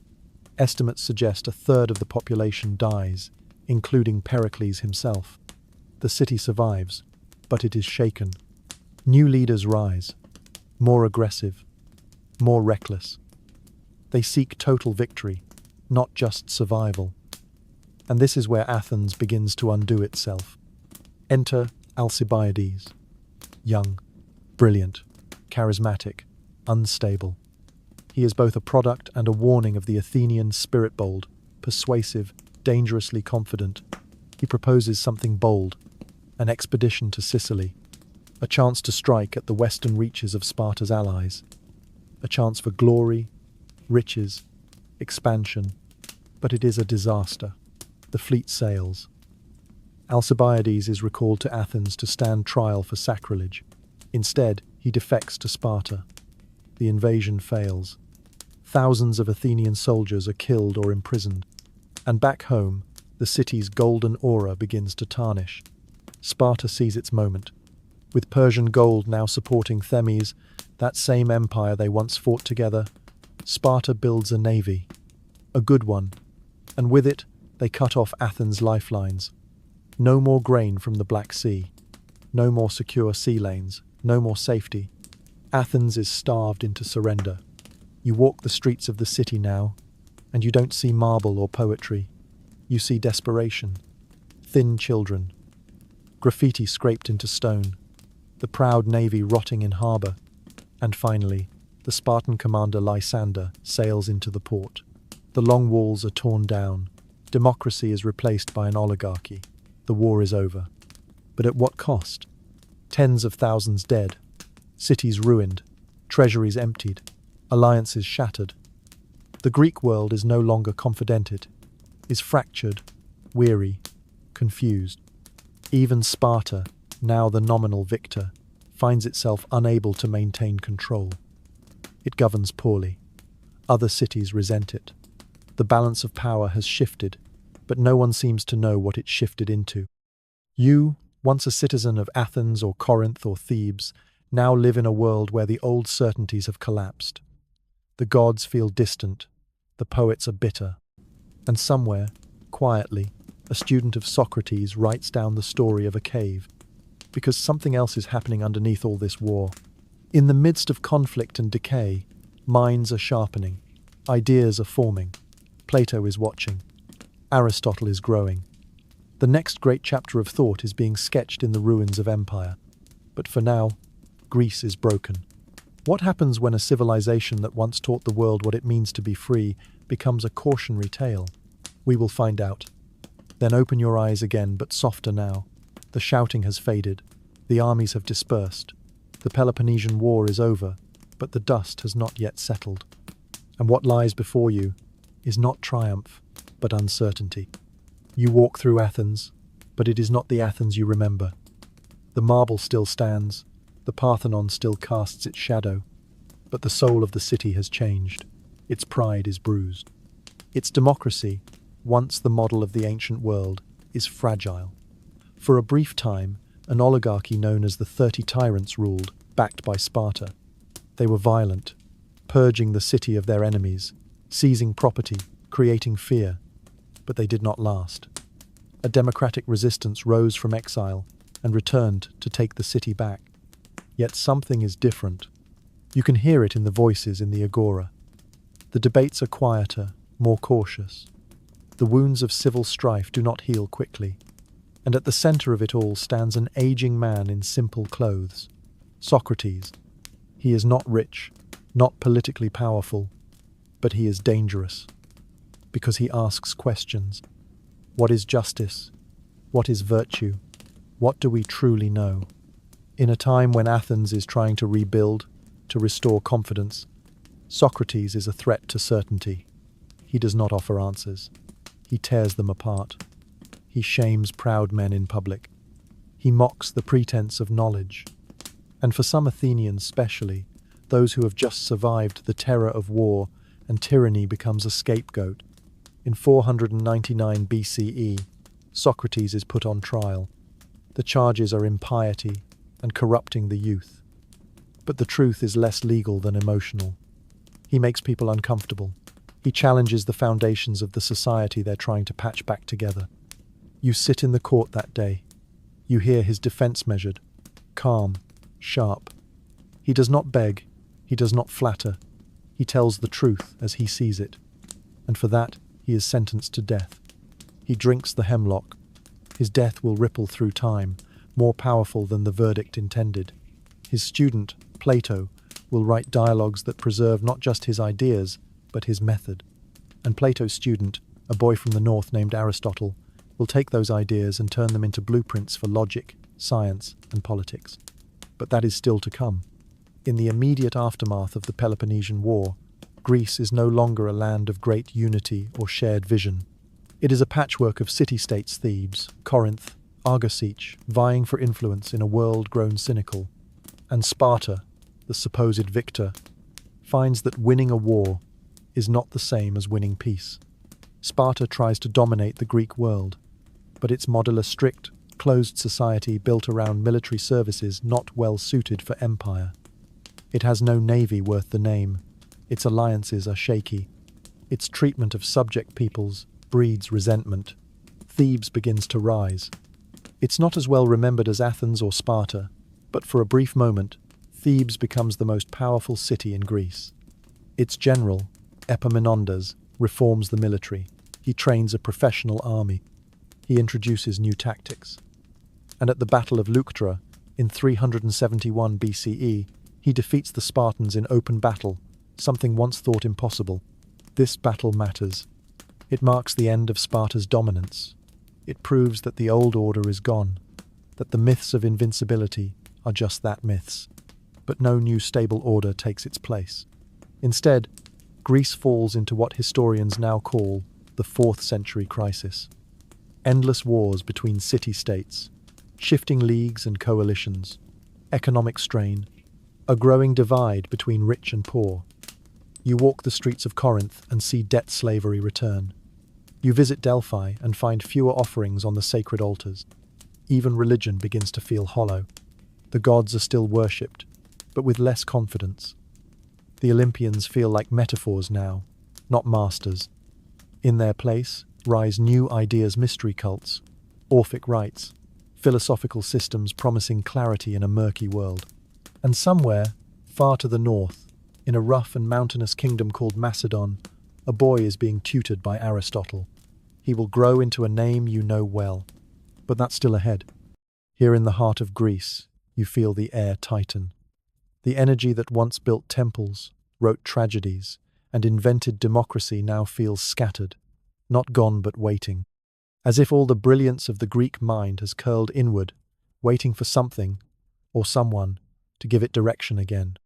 Estimates suggest 1/3 of the population dies, including Pericles himself. The city survives, but it is shaken. New leaders rise, more aggressive, more reckless. They seek total victory, not just survival. And this is where Athens begins to undo itself. Enter Alcibiades. Young, brilliant, charismatic, unstable. He is both a product and a warning of the Athenian spirit, bold, persuasive, dangerously confident. He proposes something bold, an expedition to Sicily, a chance to strike at the western reaches of Sparta's allies, a chance for glory, riches, expansion, but it is a disaster. The fleet sails. Alcibiades is recalled to Athens to stand trial for sacrilege. Instead, he defects to Sparta. The invasion fails. Thousands of Athenian soldiers are killed or imprisoned. And back home, the city's golden aura begins to tarnish. Sparta sees its moment. With Persian gold now supporting Themis, that same empire they once fought together, Sparta builds a navy. A good one. And with it, they cut off Athens' lifelines. No more grain from the Black Sea. No more secure sea lanes. No more safety. Athens is starved into surrender. You walk the streets of the city now, and you don't see marble or poetry. You see desperation. Thin children. Graffiti scraped into stone. The proud navy rotting in harbour. And finally, the Spartan commander Lysander sails into the port. The long walls are torn down. Democracy is replaced by an oligarchy. The war is over. But at what cost? Tens of thousands dead. Cities ruined. Treasuries emptied. Alliances shattered. The Greek world is no longer confident, is fractured, weary, confused. Even Sparta, now the nominal victor, finds itself unable to maintain control. It governs poorly. Other cities resent it. The balance of power has shifted, but no one seems to know what it shifted into. You, once a citizen of Athens or Corinth or Thebes, now live in a world where the old certainties have collapsed. The gods feel distant, the poets are bitter, and somewhere, quietly, a student of Socrates writes down the story of a cave, because something else is happening underneath all this war. In the midst of conflict and decay, minds are sharpening, ideas are forming. Plato is watching. Aristotle is growing. The next great chapter of thought is being sketched in the ruins of empire. But for now, Greece is broken. What happens when a civilization that once taught the world what it means to be free becomes a cautionary tale? We will find out. Then open your eyes again, but softer now. The shouting has faded. The armies have dispersed. The Peloponnesian War is over, but the dust has not yet settled. And what lies before you is not triumph, but uncertainty. You walk through Athens, but it is not the Athens you remember. The marble still stands, the Parthenon still casts its shadow, but the soul of the city has changed. Its pride is bruised. Its democracy, once the model of the ancient world, is fragile. For a brief time, an oligarchy known as the 30 Tyrants ruled, backed by Sparta. They were violent, purging the city of their enemies, seizing property, creating fear, but they did not last. A democratic resistance rose from exile and returned to take the city back. Yet something is different. You can hear it in the voices in the agora. The debates are quieter, more cautious. The wounds of civil strife do not heal quickly. And at the center of it all stands an aging man in simple clothes. Socrates. He is not rich, not politically powerful, but he is dangerous. Because he asks questions. What is justice? What is virtue? What do we truly know? In a time when Athens is trying to rebuild, to restore confidence, Socrates is a threat to certainty. He does not offer answers. He tears them apart. He shames proud men in public. He mocks the pretense of knowledge. And for some Athenians especially, those who have just survived the terror of war and tyranny becomes a scapegoat. In 499 BCE, Socrates is put on trial. The charges are impiety and corrupting the youth. But the truth is less legal than emotional. He makes people uncomfortable. He challenges the foundations of the society they're trying to patch back together. You sit in the court that day. You hear his defense measured, calm, sharp. He does not beg. He does not flatter. He tells the truth as he sees it. And for that, he is sentenced to death. He drinks the hemlock. His death will ripple through time, more powerful than the verdict intended. His student, Plato, will write dialogues that preserve not just his ideas, but his method. And Plato's student, a boy from the north named Aristotle, will take those ideas and turn them into blueprints for logic, science, and politics. But that is still to come. In the immediate aftermath of the Peloponnesian War, Greece is no longer a land of great unity or shared vision. It is a patchwork of city-states, Thebes, Corinth, Argosy, vying for influence in a world grown cynical. And Sparta, the supposed victor, finds that winning a war is not the same as winning peace. Sparta tries to dominate the Greek world, but its model a strict, closed society built around military services not well suited for empire. It has no navy worth the name. Its alliances are shaky. Its treatment of subject peoples breeds resentment. Thebes begins to rise. It's not as well remembered as Athens or Sparta, but for a brief moment, Thebes becomes the most powerful city in Greece. Its general, Epaminondas, reforms the military. He trains a professional army. He introduces new tactics. And at the Battle of Leuctra, in 371 BCE, he defeats the Spartans in open battle, something once thought impossible. This battle matters. It marks the end of Sparta's dominance. It proves that the old order is gone, that the myths of invincibility are just that, myths. But no new stable order takes its place. Instead, Greece falls into what historians now call the 4th century crisis. Endless wars between city-states, shifting leagues and coalitions, economic strain, a growing divide between rich and poor. You walk the streets of Corinth and see debt slavery return. You visit Delphi and find fewer offerings on the sacred altars. Even religion begins to feel hollow. The gods are still worshipped, but with less confidence. The Olympians feel like metaphors now, not masters. In their place rise new ideas, mystery cults, Orphic rites, philosophical systems promising clarity in a murky world. And somewhere, far to the north, in a rough and mountainous kingdom called Macedon, a boy is being tutored by Aristotle. He will grow into a name you know well, but that's still ahead. Here in the heart of Greece, you feel the air tighten. The energy that once built temples, wrote tragedies, and invented democracy now feels scattered. not gone but waiting. As if all the brilliance of the Greek mind has curled inward, waiting for something, or someone, to give it direction again.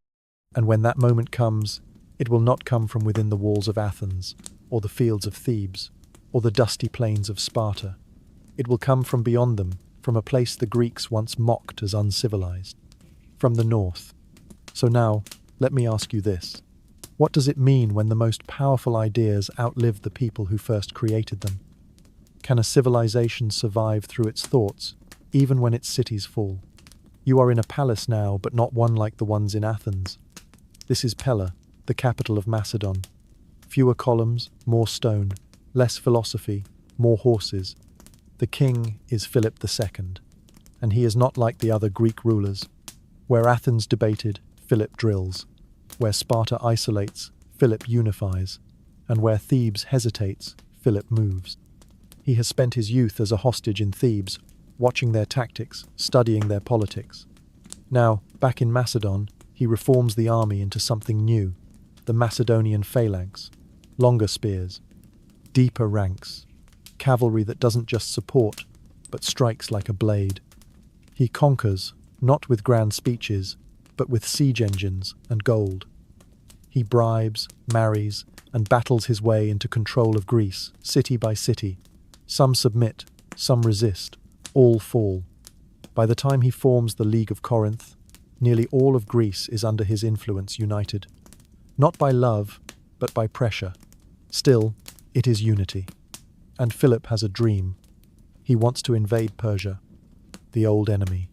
And when that moment comes, it will not come from within the walls of Athens, or the fields of Thebes, or the dusty plains of Sparta. It will come from beyond them, from a place the Greeks once mocked as uncivilized. From the north. So now, let me ask you this. What does it mean when the most powerful ideas outlive the people who first created them? Can a civilization survive through its thoughts, even when its cities fall? You are in a palace now, but not one like the ones in Athens. This is Pella, the capital of Macedon. Fewer columns, more stone, less philosophy, more horses. The king is Philip II, and he is not like the other Greek rulers. Where Athens debated, Philip drills. Where Sparta isolates, Philip unifies. And where Thebes hesitates, Philip moves. He has spent his youth as a hostage in Thebes, watching their tactics, studying their politics. Now, back in Macedon, he reforms the army into something new, the Macedonian Phalanx. Longer spears, deeper ranks, cavalry that doesn't just support, but strikes like a blade. He conquers, not with grand speeches, but with siege engines and gold. He bribes, marries, and battles his way into control of Greece, city by city. Some submit, some resist, all fall. By the time he forms the League of Corinth, nearly all of Greece is under his influence united. Not by love, but by pressure. Still, it is unity. And Philip has a dream. He wants to invade Persia, the old enemy,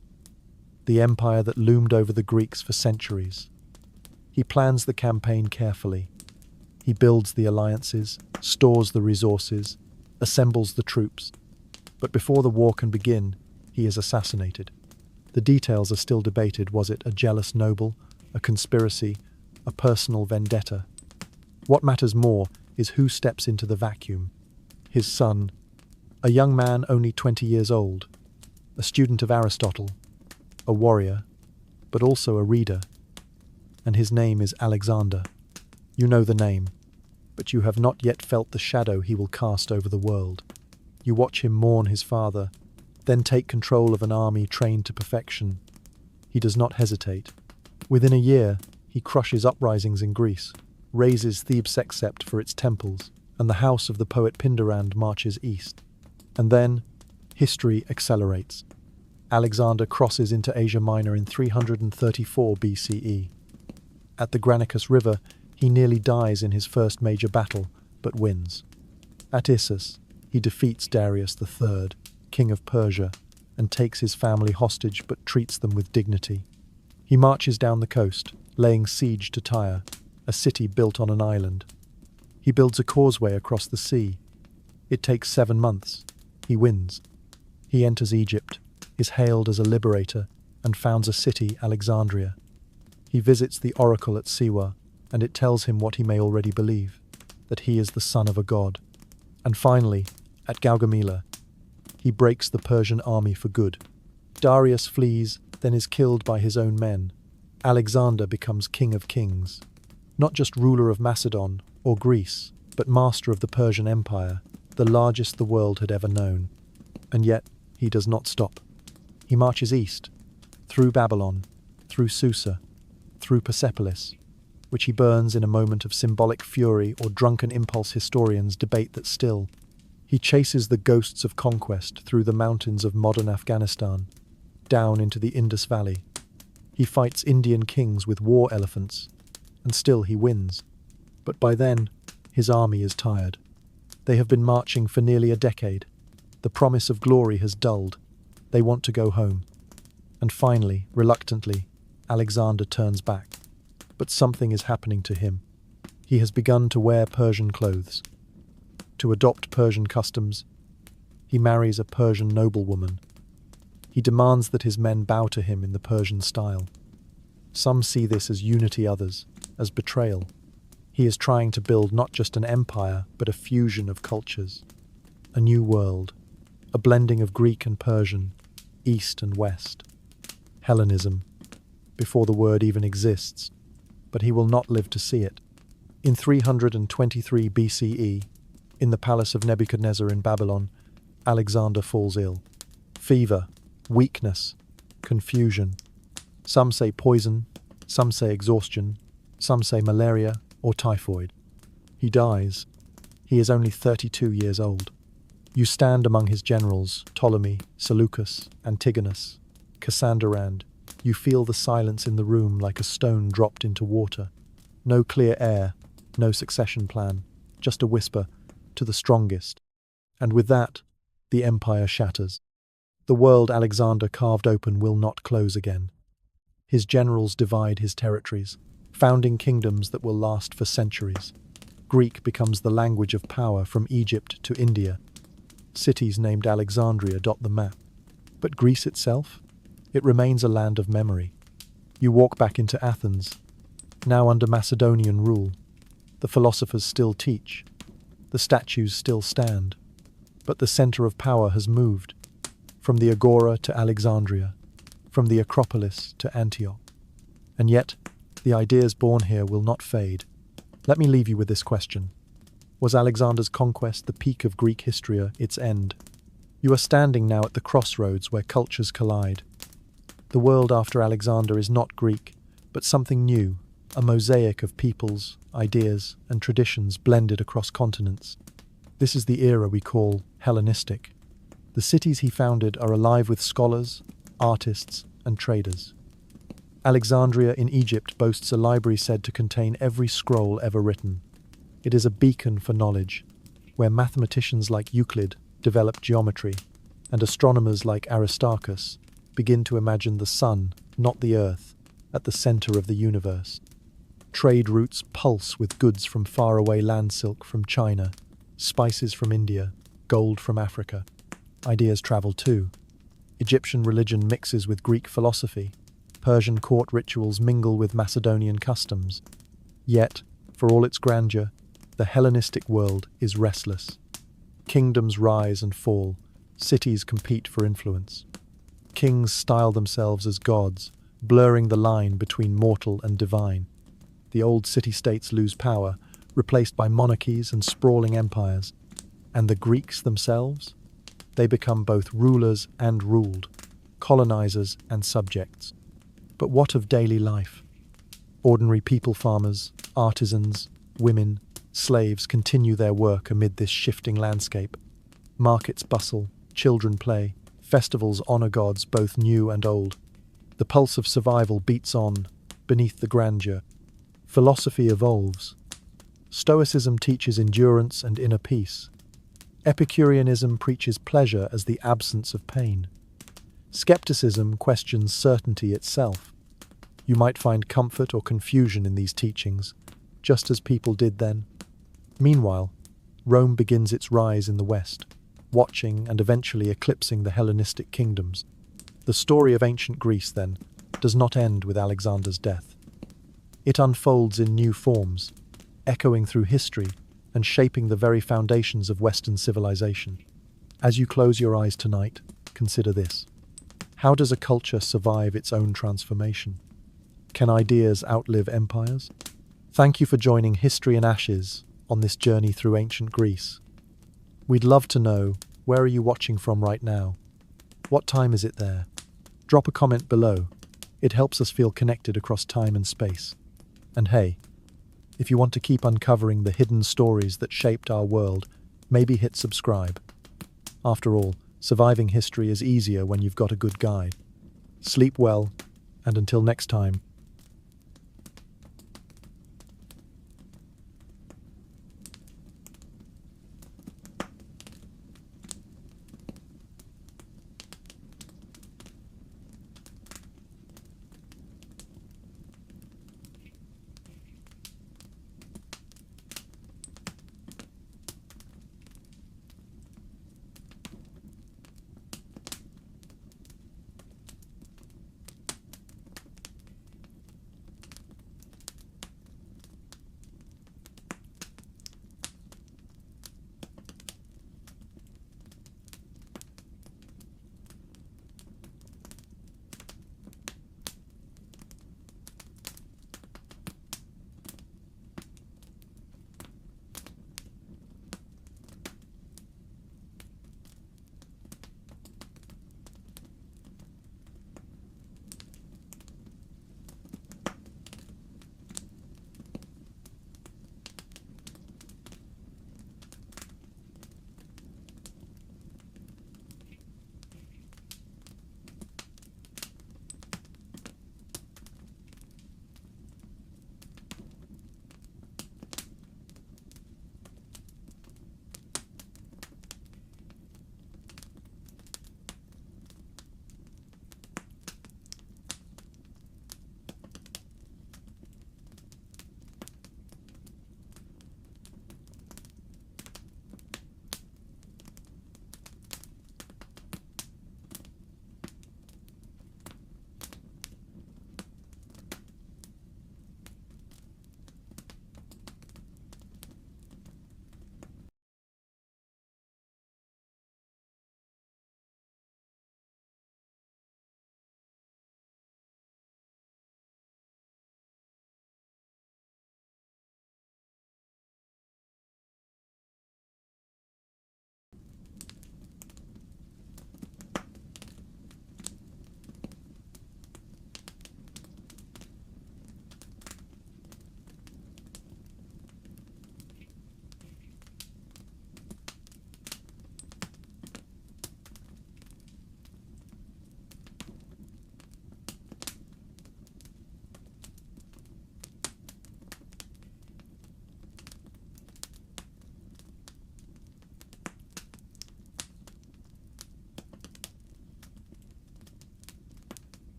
the empire that loomed over the Greeks for centuries. He plans the campaign carefully. He builds the alliances, stores the resources, assembles the troops. But before the war can begin, he is assassinated. The details are still debated. Was it a jealous noble, a conspiracy, a personal vendetta? What matters more is who steps into the vacuum. His son, a young man only 20 years old, a student of Aristotle, a warrior, but also a reader. And his name is Alexander. You know the name, but you have not yet felt the shadow he will cast over the world. You watch him mourn his father, then take control of an army trained to perfection. He does not hesitate. Within a year, he crushes uprisings in Greece, raises Thebes' Sept for its temples, and the house of the poet Pindorand marches east. And then, history accelerates. Alexander crosses into Asia Minor in 334 BCE. At the Granicus River, he nearly dies in his first major battle, but wins. At Issus, he defeats Darius III, king of Persia, and takes his family hostage but treats them with dignity. He marches down the coast, laying siege to Tyre, a city built on an island. He builds a causeway across the sea. It takes 7 months. He wins. He enters Egypt, is hailed as a liberator, and founds a city, Alexandria. He visits the oracle at Siwa, and it tells him what he may already believe, that he is the son of a god. And finally, at Gaugamela, he breaks the Persian army for good. Darius flees, then is killed by his own men. Alexander becomes king of kings, not just ruler of Macedon or Greece, but master of the Persian Empire, the largest the world had ever known. And yet, he does not stop. He marches east, through Babylon, through Susa, through Persepolis, which he burns in a moment of symbolic fury or drunken impulse. Historians debate that still. He chases the ghosts of conquest through the mountains of modern Afghanistan, down into the Indus Valley. He fights Indian kings with war elephants, and still he wins. But by then, his army is tired. They have been marching for nearly a decade. The promise of glory has dulled. They want to go home. And finally, reluctantly, Alexander turns back. But something is happening to him. He has begun to wear Persian clothes, to adopt Persian customs. He marries a Persian noblewoman. He demands that his men bow to him in the Persian style. Some see this as unity, others as betrayal. He is trying to build not just an empire, but a fusion of cultures. A new world, a blending of Greek and Persian, East and West. Hellenism, before the word even exists, but he will not live to see it. In 323 BCE, In the palace of Nebuchadnezzar in Babylon, Alexander falls ill. Fever, weakness, confusion. Some say poison, some say exhaustion, some say malaria or typhoid. He dies. He is only 32 years old. You stand among his generals, Ptolemy, Seleucus, Antigonus, Cassandrand. You feel the silence in the room like a stone dropped into water. No clear air, no succession plan, just a whisper, to the strongest. And with that, the empire shatters. The world Alexander carved open will not close again. His generals divide his territories, founding kingdoms that will last for centuries. Greek becomes the language of power from Egypt to India. Cities named Alexandria dot the map. But Greece itself? It remains a land of memory. You walk back into Athens, now under Macedonian rule. The philosophers still teach. The statues still stand. But the center of power has moved, from the Agora to Alexandria, from the Acropolis to Antioch. And yet, the ideas born here will not fade. Let me leave you with this question. Was Alexander's conquest the peak of Greek history, its end? You are standing now at the crossroads where cultures collide. The world after Alexander is not Greek, but something new, a mosaic of peoples, ideas, and traditions blended across continents. This is the era we call Hellenistic. The cities he founded are alive with scholars, artists, and traders. Alexandria in Egypt boasts a library said to contain every scroll ever written. It is a beacon for knowledge, where mathematicians like Euclid develop geometry, and astronomers like Aristarchus begin to imagine the sun, not the earth, at the center of the universe. Trade routes pulse with goods from faraway land silk from China, spices from India, gold from Africa. Ideas travel too. Egyptian religion mixes with Greek philosophy. Persian court rituals mingle with Macedonian customs. Yet, for all its grandeur, the Hellenistic world is restless. Kingdoms rise and fall. Cities compete for influence. Kings style themselves as gods, blurring the line between mortal and divine. The old city-states lose power, replaced by monarchies and sprawling empires. And the Greeks themselves? They become both rulers and ruled, colonizers and subjects. But what of daily life? Ordinary people, farmers, artisans, women, slaves continue their work amid this shifting landscape. Markets bustle, children play, festivals honor gods both new and old. The pulse of survival beats on, beneath the grandeur. Philosophy evolves. Stoicism teaches endurance and inner peace. Epicureanism preaches pleasure as the absence of pain. Skepticism questions certainty itself. You might find comfort or confusion in these teachings, just as people did then. Meanwhile, Rome begins its rise in the West, watching and eventually eclipsing the Hellenistic kingdoms. The story of ancient Greece, then, does not end with Alexander's death. It unfolds in new forms, echoing through history and shaping the very foundations of Western civilization. As you close your eyes tonight, consider this. How does a culture survive its own transformation? Can ideas outlive empires? Thank you for joining History in Ashes on this journey through ancient Greece. We'd love to know, where are you watching from right now? What time is it there? Drop a comment below. It helps us feel connected across time and space. And hey, if you want to keep uncovering the hidden stories that shaped our world, maybe hit subscribe. After all, surviving history is easier when you've got a good guide. Sleep well, and until next time,